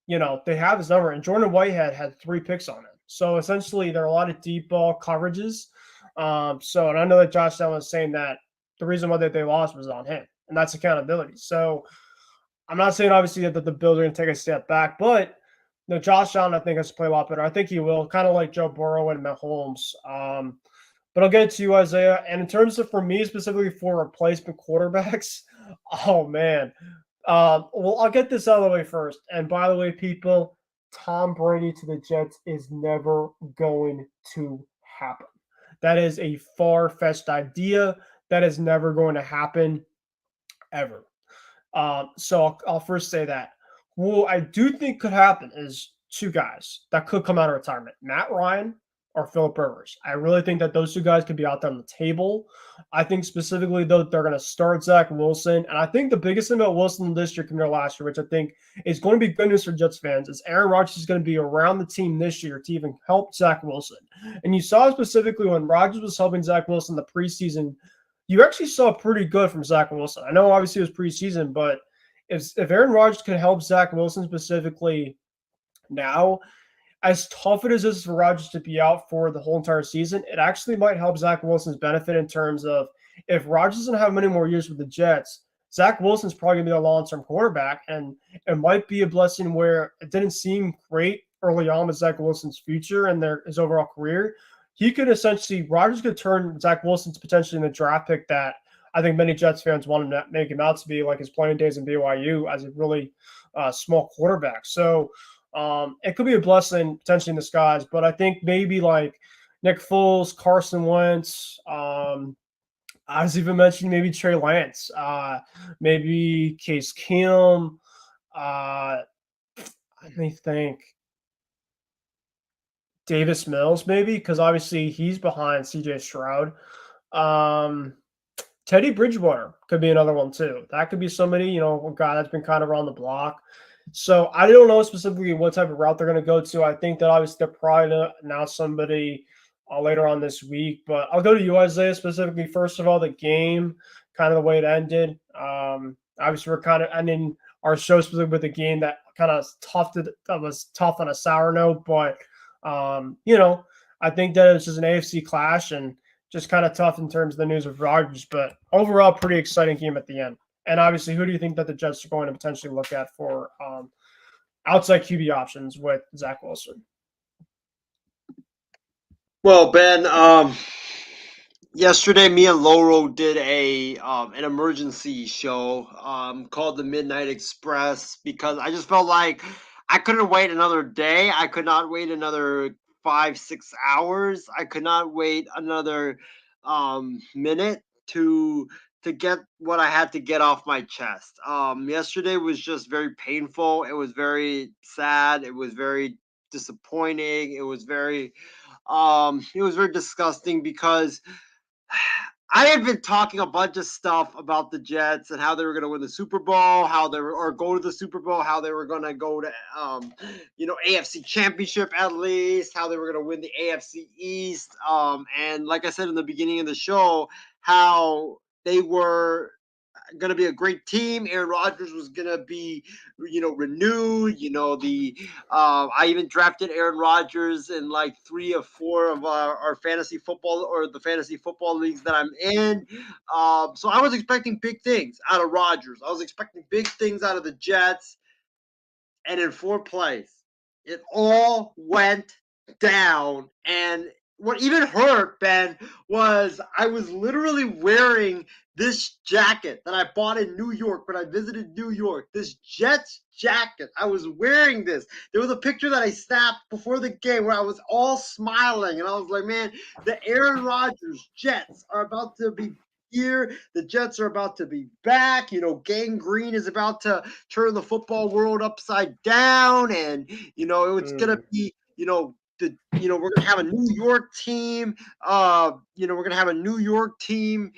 [SPEAKER 3] they have his number. And Jordan Whitehead had 3 picks on it. So essentially, there are a lot of deep ball coverages. And I know that Josh Allen was saying that the reason why they lost was on him, and that's accountability. So I'm not saying obviously that the Bills are going to take a step back, but Josh Allen I think has to play a lot better. I think he will, kind of like Joe Burrow and Mahomes. But I'll get to you, Isaiah. And in terms of, for me specifically, for replacement quarterbacks, oh man. Well, I'll get this out of the way first. And by the way, people, Tom Brady to the Jets is never going to happen. That is a far-fetched idea. That is never going to happen ever. So I'll first say that. What I do think could happen is 2 guys that could come out of retirement: Matt Ryan or Philip Rivers. I really think that those 2 guys could be out there on the table. I think specifically, though, they're going to start Zach Wilson. And I think the biggest thing about Wilson this year compared to last year, which I think is going to be good news for Jets fans, is Aaron Rodgers is going to be around the team this year to even help Zach Wilson. And you saw specifically when Rodgers was helping Zach Wilson in the preseason, you actually saw pretty good from Zach Wilson. I know obviously it was preseason, but if Aaron Rodgers can help Zach Wilson specifically now, as tough it is for Rodgers to be out for the whole entire season, it actually might help Zach Wilson's benefit in terms of, if Rodgers doesn't have many more years with the Jets, Zach Wilson's probably going to be a long-term quarterback, and it might be a blessing where it didn't seem great early on with Zach Wilson's future and his overall career. He could essentially, Rodgers could turn Zach Wilson to potentially in the draft pick that I think many Jets fans want him to make him out to be, like his playing days in BYU as a really small quarterback. So it could be a blessing potentially in disguise, but I think maybe like Nick Foles, Carson Wentz, I was even mentioning maybe Trey Lance, maybe Case Keenum. Let me think. Davis Mills, maybe, because obviously he's behind CJ Stroud. Teddy Bridgewater could be another one too. That could be somebody, a guy that's been kind of around the block. So I don't know specifically what type of route they're going to go to. I think that obviously they're probably going to announce somebody later on this week. But I'll go to you, Isaiah, specifically. First of all, the game, kind of the way it ended. Obviously, we're kind of ending our show specifically with a game that kind of was tough on a sour note. But, I think that it's just an AFC clash and just kind of tough in terms of the news of Rodgers. But overall, pretty exciting game at the end. And obviously, who do you think that the Jets are going to potentially look at for outside QB options with Zach Wilson?
[SPEAKER 4] Well, Ben, yesterday me and Lauro did a an emergency show called the Midnight Express because I just felt like I couldn't wait another day. I could not wait another 5, 6 hours. I could not wait another minute to get what I had to get off my chest. Yesterday was just very painful. It was very sad. It was very disappointing. It was very disgusting because I had been talking a bunch of stuff about the Jets and how they were going to win the Super Bowl, how they were or go to the Super Bowl, how they were going to go to AFC Championship at least, how they were going to win the AFC East, and like I said in the beginning of the show, how they were going to be a great team. Aaron Rodgers was going to be, renewed. I even drafted Aaron Rodgers in like 3 or 4 of our fantasy football or the fantasy football leagues that I'm in. So I was expecting big things out of Rodgers. I was expecting big things out of the Jets. And in 4 plays, it all went down. And what even hurt, Ben, was I was literally wearing this jacket that I bought in New York when I visited New York. This Jets jacket. I was wearing this. There was a picture that I snapped before the game where I was all smiling. And I was like, man, the Aaron Rodgers Jets are about to be here. The Jets are about to be back. Gang Green is about to turn the football world upside down, and it's gonna be we're gonna have a New York team. We're gonna have a New York team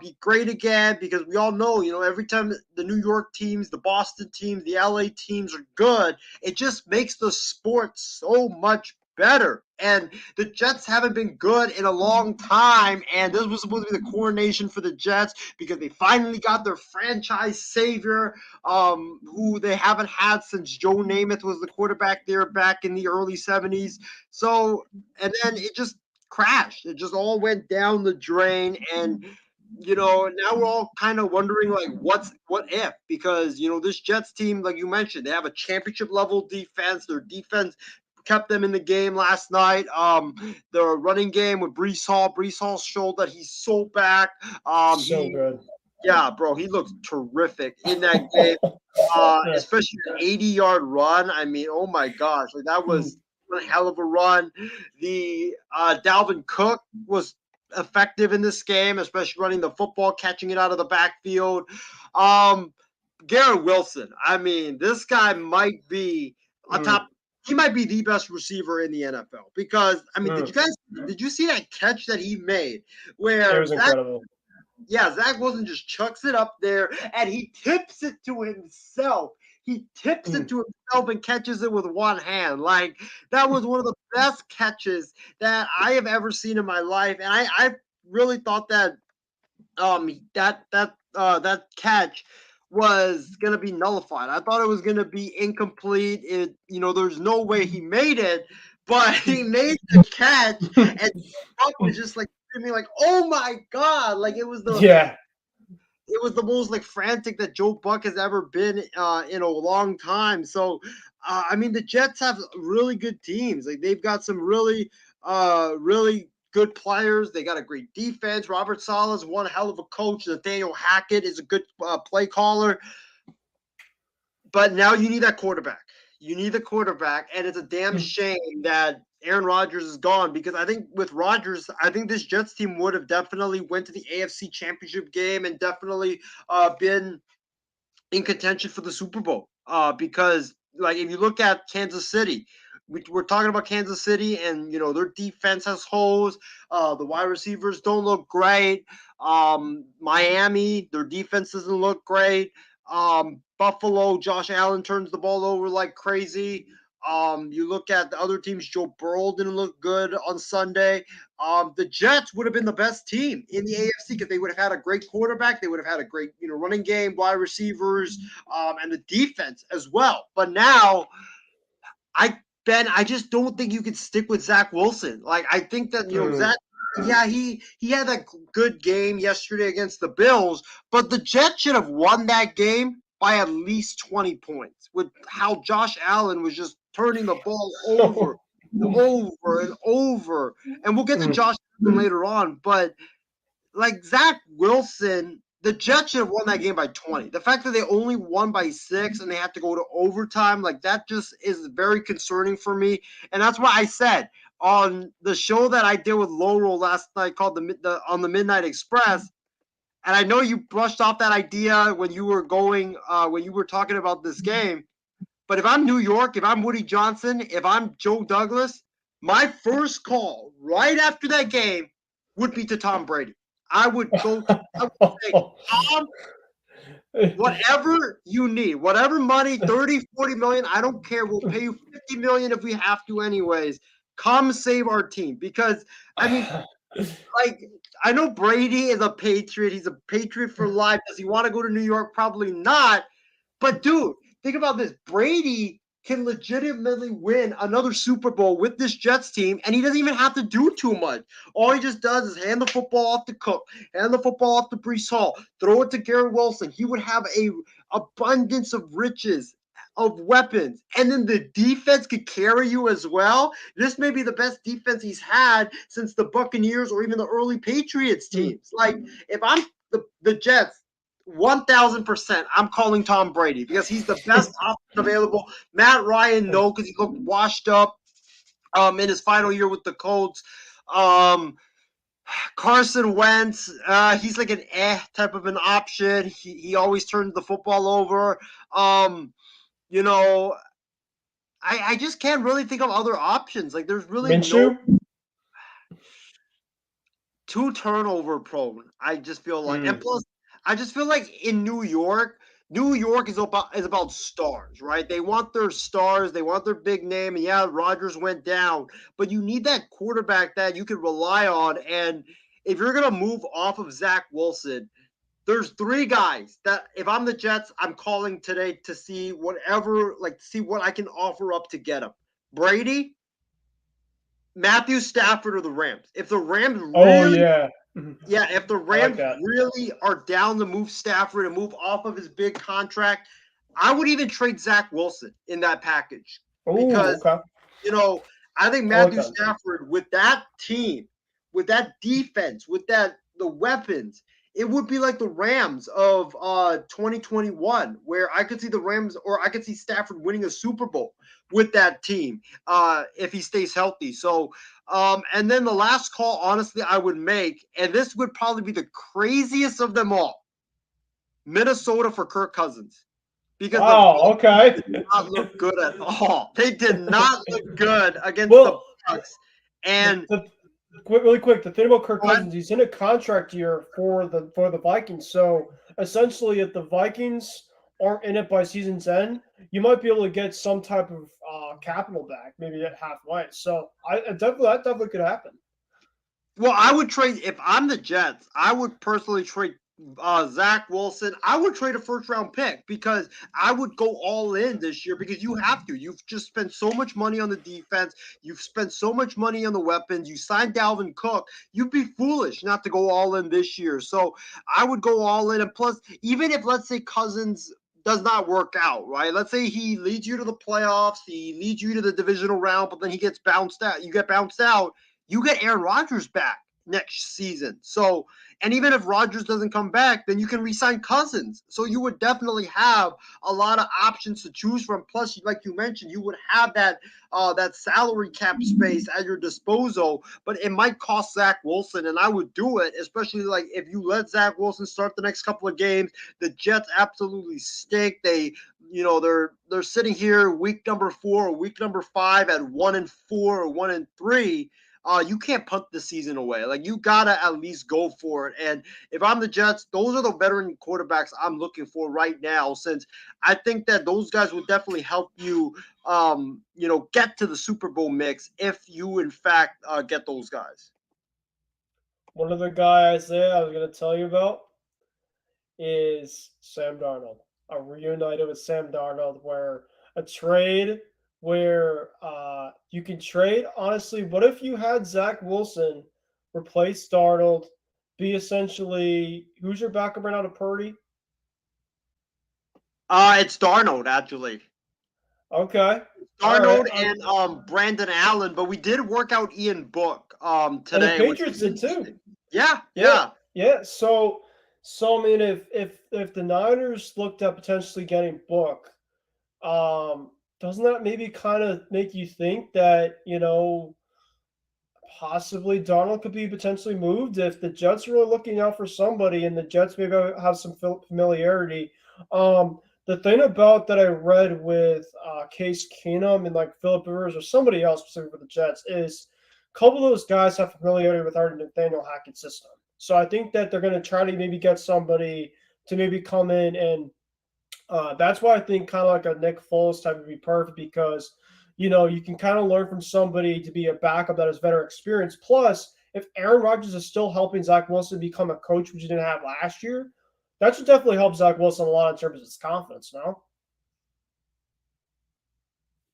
[SPEAKER 4] be great again because we all know, every time the New York teams, the Boston teams, the LA teams are good, it just makes the sport so much better. And the Jets haven't been good in a long time, and this was supposed to be the coronation for the Jets because they finally got their franchise savior, who they haven't had since Joe Namath was the quarterback there back in the early 70s. So, and then it just crashed. It just all went down the drain, and now we're all kind of wondering like what if, because this Jets team, like you mentioned, they have a championship level defense. Their defense kept them in the game last night. The running game with Brees Hall. Brees Hall showed that he's so back.
[SPEAKER 3] Good.
[SPEAKER 4] Yeah, bro, he looks terrific in that game. Especially an 80-yard run. I mean, oh my gosh, like that was a hell of a run. The Dalvin Cook was effective in this game, especially running the football, catching it out of the backfield. Garrett Wilson. I mean, this guy might be a top. He might be the best receiver in the NFL because I mean, did you see that catch that he made where
[SPEAKER 3] it was incredible?
[SPEAKER 4] Zach Wilson just chucks it up there and he tips it to himself. He tips it to himself and catches it with one hand. Like, that was one of the best catches that I have ever seen in my life. And I really thought that that catch was gonna be nullified. I thought it was gonna be incomplete. There's no way he made it, but he made the catch, and Buck was just like screaming, like, "Oh my god!" Like it was the most like frantic that Joe Buck has ever been in a long time. So, I mean, the Jets have really good teams. Like they've got some really good players. They got a great defense. Robert Saleh's one hell of a coach. Nathaniel Hackett is a good play caller. But now you need that quarterback. You need the quarterback, and it's a damn shame that Aaron Rodgers is gone because I think with Rodgers, I think this Jets team would have definitely went to the AFC Championship game and definitely been in contention for the Super Bowl. Because like if you look at Kansas City, we're talking about Kansas City, and their defense has holes. The wide receivers don't look great. Miami, their defense doesn't look great. Buffalo, Josh Allen turns the ball over like crazy. You look at the other teams, Joe Burrow didn't look good on Sunday. The Jets would have been the best team in the AFC because they would have had a great quarterback. They would have had a great, running game, wide receivers, and the defense as well. But now, I just don't think you can stick with Zach Wilson. Like, I think that, Zach, he had that good game yesterday against the Bills, but the Jets should have won that game by at least 20 points with how Josh Allen was just turning the ball over over and over. And we'll get to
[SPEAKER 3] Mm.
[SPEAKER 4] Josh later on, but like Zach Wilson, the Jets should have won that game by 20. The fact that they only won by 6 and they had to go to overtime, like that just is very concerning for me. And that's why I said on the show that I did with Laurel last night called the on the Midnight Express, and I know you brushed off that idea when you were talking about this game. But if I'm New York, if I'm Woody Johnson, if I'm Joe Douglas, my first call right after that game would be to Tom Brady. I would say, Tom, whatever you need, whatever money, 30, 40 million, I don't care. We'll pay you 50 million if we have to anyways. Come save our team. Because, I mean, like, I know Brady is a Patriot. He's a Patriot for life. Does he want to go to New York? Probably not. But, dude, think about this. Brady can legitimately win another Super Bowl with this Jets team, and he doesn't even have to do too much. All he just does is hand the football off to Cook, hand the football off to Breece Hall, throw it to Garrett Wilson. He would have a abundance of riches of weapons, and then the defense could carry you as well. This may be the best defense he's had since the Buccaneers or even the early Patriots teams. Like, if I'm the Jets, 1,000%, I'm calling Tom Brady because he's the best option available. Matt Ryan, no, because he looked washed up in his final year with the Colts. Carson Wentz, he's like an type of an option. He always turns the football over. You know, I just can't really think of other options. Like, there's really
[SPEAKER 3] Minshew?
[SPEAKER 4] too turnover prone. I just feel like, and plus, I just feel like in New York is about stars, right? They want their stars, they want their big name. And yeah, Rodgers went down, but you need that quarterback that you can rely on. And if you're gonna move off of Zach Wilson, there's 3 guys that if I'm the Jets, I'm calling today to see what I can offer up to get him. Brady, Matthew Stafford, or the Rams. If the Rams really if the Rams really are down to move Stafford and move off of his big contract, I would even trade Zach Wilson in that package. Because, I think Matthew Stafford with that team, with that defense, with the weapons, it would be like the Rams of 2021, where I could see the Rams or I could see Stafford winning a Super Bowl with that team if he stays healthy. So, and then the last call, honestly, I would make, and this would probably be the craziest of them all, Minnesota for Kirk Cousins. Because the did not look good at all. They did not look good against the Bucs. And
[SPEAKER 3] really quick, the thing about Kirk Cousins, he's in a contract year for the Vikings. So essentially, if the Vikings aren't in it by season's end, you might be able to get some type of capital back, maybe at halfway. So that definitely could happen.
[SPEAKER 4] Well, I would trade, if I'm the Jets, I would personally trade Zach Wilson. I would trade a first-round pick because I would go all in this year because you have to. You've just spent so much money on the defense. You've spent so much money on the weapons. You signed Dalvin Cook. You'd be foolish not to go all in this year. So I would go all in. And plus, even if, let's say, Cousins does not work out, right? Let's say he leads you to the playoffs. He leads you to the divisional round, but then he gets bounced out. You get bounced out. You get Aaron Rodgers back next season. So, and even if Rodgers doesn't come back, then you can re-sign Cousins. So you would definitely have a lot of options to choose from. Plus, like you mentioned, you would have that salary cap space at your disposal, but it might cost Zach Wilson, and I would do it, especially like if you let Zach Wilson start the next couple of games. The Jets absolutely stink. They're sitting here week number 4 or week number 5 at 1-4 or 1-3. You can't punt the season away. Like, you gotta at least go for it. And if I'm the Jets, those are the veteran quarterbacks I'm looking for right now, since I think that those guys will definitely help you, get to the Super Bowl mix if you, in fact, get those guys.
[SPEAKER 3] One of the guys there I was going to tell you about is Sam Darnold. A reunited with Sam Darnold, where a trade where you can trade. Honestly, what if you had Zach Wilson replace Darnold, be essentially, who's your backup right now to Purdy?
[SPEAKER 4] It's Darnold, actually.
[SPEAKER 3] Okay. All right.
[SPEAKER 4] Darnold and Brandon Allen, but we did work out Ian Book
[SPEAKER 3] And the
[SPEAKER 4] today, which
[SPEAKER 3] Patriots
[SPEAKER 4] was
[SPEAKER 3] did too.
[SPEAKER 4] interesting. Yeah,
[SPEAKER 3] Yeah,
[SPEAKER 4] yeah.
[SPEAKER 3] yeah. So I mean, if the Niners looked at potentially getting Book, doesn't that maybe kind of make you think that possibly Donald could be potentially moved if the Jets are really looking out for somebody and the Jets maybe have some familiarity. The thing about that I read with Case Keenum and like Philip Rivers or somebody else specifically for the Jets is a couple of those guys have familiarity with our Nathaniel Hackett's system. So I think that they're going to try to maybe get somebody to maybe come in and that's why I think kind of like a Nick Foles type would be perfect because you can kind of learn from somebody to be a backup that has better experience. Plus, if Aaron Rodgers is still helping Zach Wilson become a coach, which he didn't have last year, that should definitely help Zach Wilson a lot in terms of his confidence. No.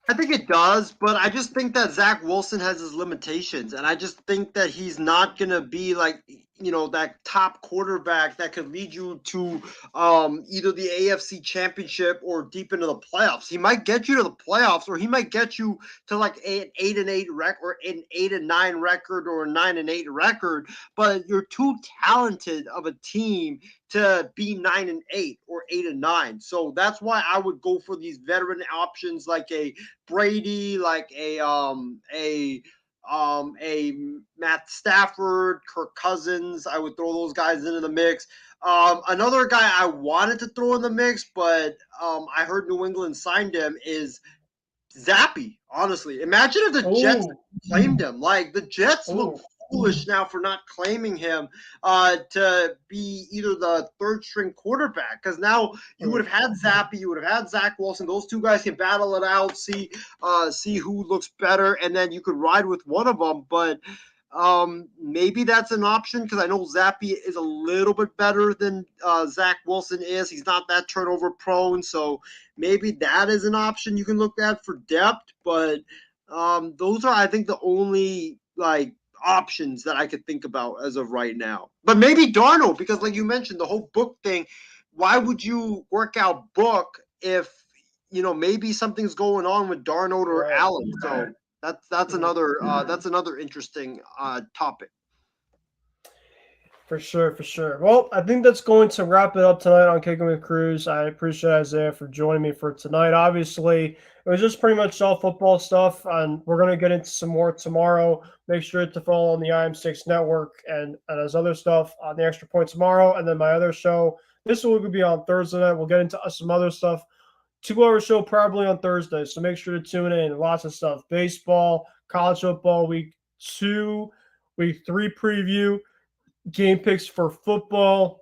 [SPEAKER 4] I think it does, but I just think that Zach Wilson has his limitations, and I just think that he's not gonna be like that top quarterback that could lead you to either the AFC Championship or deep into the playoffs. He might get you to the playoffs, or he might get you to like an 8-8 record, or an 8-9 record, or a 9-8 record. But you're too talented of a team to be 9-8 or 8-9. So that's why I would go for these veteran options like a Brady, like a Matt Stafford, Kirk Cousins. I would throw those guys into the mix. Another guy I wanted to throw in the mix, but I heard New England signed him is Zappy. Honestly, imagine if the Jets
[SPEAKER 3] Oh,
[SPEAKER 4] claimed him. Like the Jets look
[SPEAKER 3] oh,
[SPEAKER 4] foolish now for not claiming him to be either the third string quarterback because now you would
[SPEAKER 3] oh.
[SPEAKER 4] have had Zappy, you would have had Zach Wilson. Those two guys can battle it out, see who looks better, and then you could ride with one of them. But maybe that's an option because I know Zappy is a little bit better than Zach Wilson is. He's not that turnover prone, so maybe that is an option you can look at for depth. But those are, I think, the only like options that I could think about as of right now. But maybe Darnold, because like you mentioned, the whole Book thing. Why would you work out Book if maybe something's going on with Darnold or
[SPEAKER 3] Right.
[SPEAKER 4] Allen? So that's another interesting topic.
[SPEAKER 3] For sure, for sure. Well, I think that's going to wrap it up tonight on Kicking with Cruz. I appreciate Isaiah for joining me for tonight. Obviously, it was just pretty much all football stuff, and we're going to get into some more tomorrow. Make sure to follow on the IM6 network and as other stuff on the Extra Point tomorrow, and then my other show. This will be on Thursday night. We'll get into some other stuff. 2 hour show probably on Thursday, so make sure to tune in. Lots of stuff: baseball, college football, week 2, week 3 preview, game picks for football.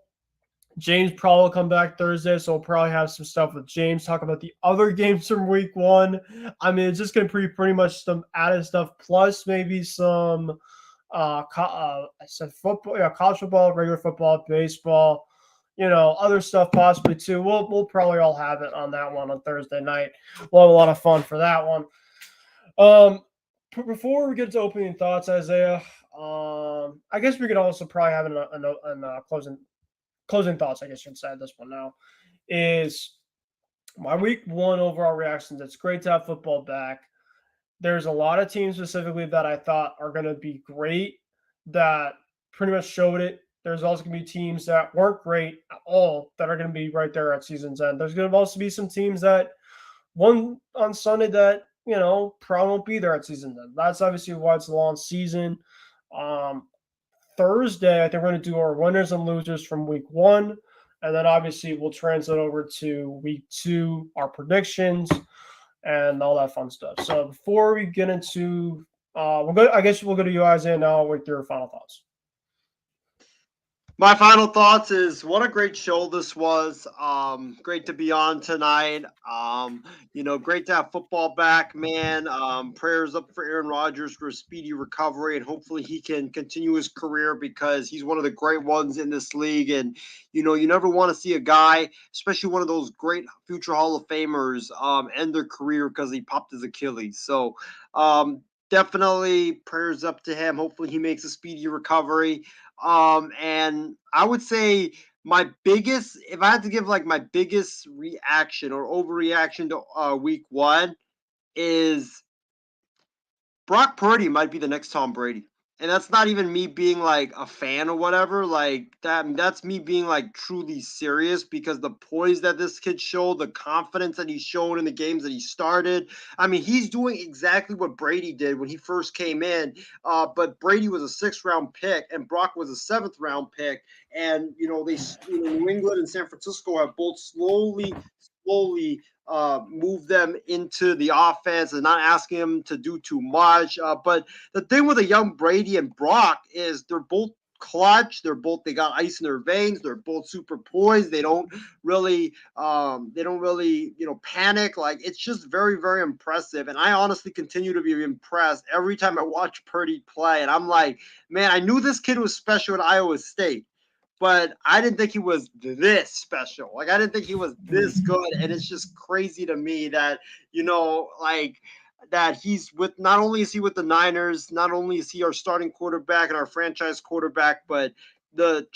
[SPEAKER 3] James probably will come back Thursday, so we'll probably have some stuff with James, talk about the other games from week 1. I mean, it's just going to be pretty much some added stuff, plus maybe some, I said football, yeah, college football, regular football, baseball, other stuff possibly too. We'll probably all have it on that one on Thursday night. We'll have a lot of fun for that one. Before we get to opening thoughts, Isaiah, I guess we could also probably have a closing thoughts. I guess you can say this one now is my week 1 overall reactions. It's great to have football back. There's a lot of teams specifically that I thought are going to be great that pretty much showed it. There's also going to be teams that weren't great at all that are going to be right there at season's end. There's going to also be some teams that won on Sunday that probably won't be there at season end. That's obviously why it's a long season. Thursday, I think we're going to do our winners and losers from week 1. And then obviously we'll translate over to week 2, our predictions and all that fun stuff. So before we get into, I guess we'll go to you, Isaiah, now with your final thoughts.
[SPEAKER 4] My final thoughts is what a great show this was. Great to be on tonight. Great to have football back, man. Prayers up for Aaron Rodgers for a speedy recovery, and hopefully he can continue his career because he's one of the great ones in this league. And you never want to see a guy, especially one of those great future Hall of Famers, end their career because he popped his Achilles. So definitely prayers up to him. Hopefully he makes a speedy recovery. And I would say if I had to give like my biggest reaction or overreaction to week 1, is Brock Purdy might be the next Tom Brady. And that's not even me being like a fan or whatever. Like that's me being like truly serious, because the poise that this kid showed, the confidence that he showed in the games that he started. I mean, he's doing exactly what Brady did when he first came in. But Brady was a 6th round pick and Brock was a 7th round pick. And New England and San Francisco have both slowly move them into the offense and not asking them to do too much. But the thing with a young Brady and Brock is they're both clutch. They got ice in their veins. They're both super poised. They don't really panic. Like, it's just very, very impressive. And I honestly continue to be impressed every time I watch Purdy play. And I'm like, man, I knew this kid was special at Iowa State, but I didn't think he was this special. Like, I didn't think he was this good. And it's just crazy to me that, that he's with, not only is he with the Niners, not only is he our starting quarterback and our franchise quarterback, but the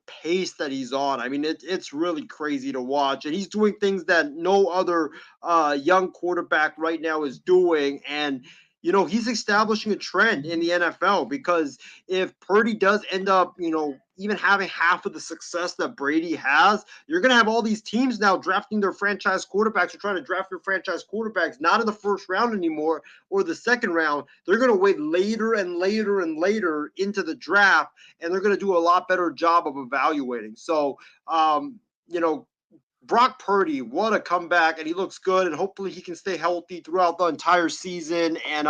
[SPEAKER 4] pace that he's on. I mean, it's really crazy to watch. And he's doing things that no other young quarterback right now is doing. And he's establishing a trend in the NFL, because if Purdy does end up, even having half of the success that Brady has, you're going to have all these teams now drafting their franchise quarterbacks, or trying to draft your franchise quarterbacks, not in the 1st round anymore or the 2nd round. They're going to wait later and later and later into the draft, and they're going to do a lot better job of evaluating. So, Brock Purdy, what a comeback, and he looks good, and hopefully he can stay healthy throughout the entire season. And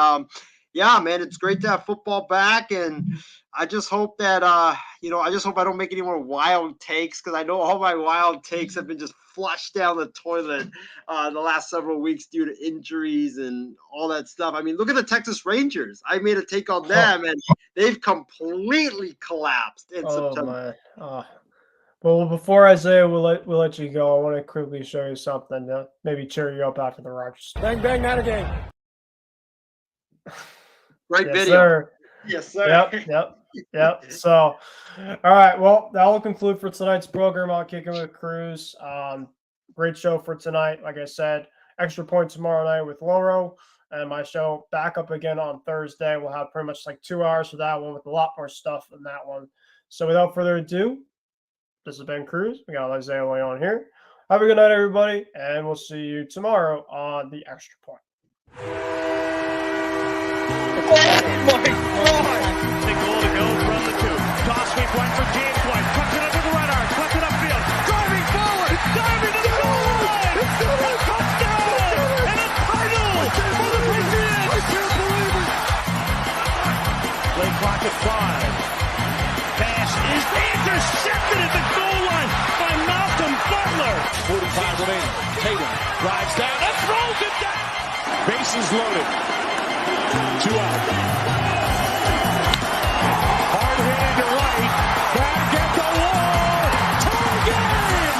[SPEAKER 4] yeah, man, it's great to have football back, and I just hope that I don't make any more wild takes, because I know all my wild takes have been just flushed down the toilet the last several weeks due to injuries and all that stuff. I mean, look at the Texas Rangers. I made a take on them, and they've completely collapsed in September.
[SPEAKER 3] Man. Well, before Isaiah, we'll let you go. I want to quickly show you something to maybe cheer you up after the Rogers.
[SPEAKER 1] Bang, bang, not a game.
[SPEAKER 4] Great
[SPEAKER 3] Yes,
[SPEAKER 4] video.
[SPEAKER 3] Sir.
[SPEAKER 4] Yes, sir.
[SPEAKER 3] Yep. So, all right. Well, that will conclude for tonight's program on Kicking with Kruse. Great show for tonight. Like I said, extra point tomorrow night with Loro, and my show back up again on Thursday. We'll have pretty much like 2 hours for that one, with a lot more stuff than that one. So, without further ado, this has been Kruse. We got Isaiah Way on here. Have a good night, everybody, and we'll see you tomorrow on the Extra Point.
[SPEAKER 1] Oh my God! Big goal to go from the 2. Toss sweep one for James White. Cuts it up to the right arm. Cuts it upfield. Driving forward. Diving to the goal line. It's a touchdown and a title for the Patriots. I can't believe it. Play clock at 5. Pass is intercepted at the goal line by Malcolm Butler. 45 remaining. Tatum drives down and throws it down. Bases loaded. 2 out. Hard hit into right. Back at the wall. Tie game.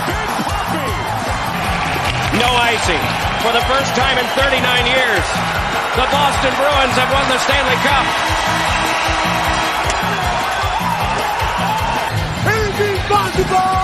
[SPEAKER 1] Big Poppy.
[SPEAKER 2] No icing. For the first time in 39 years, the Boston Bruins have won the Stanley Cup.
[SPEAKER 1] Anything possible.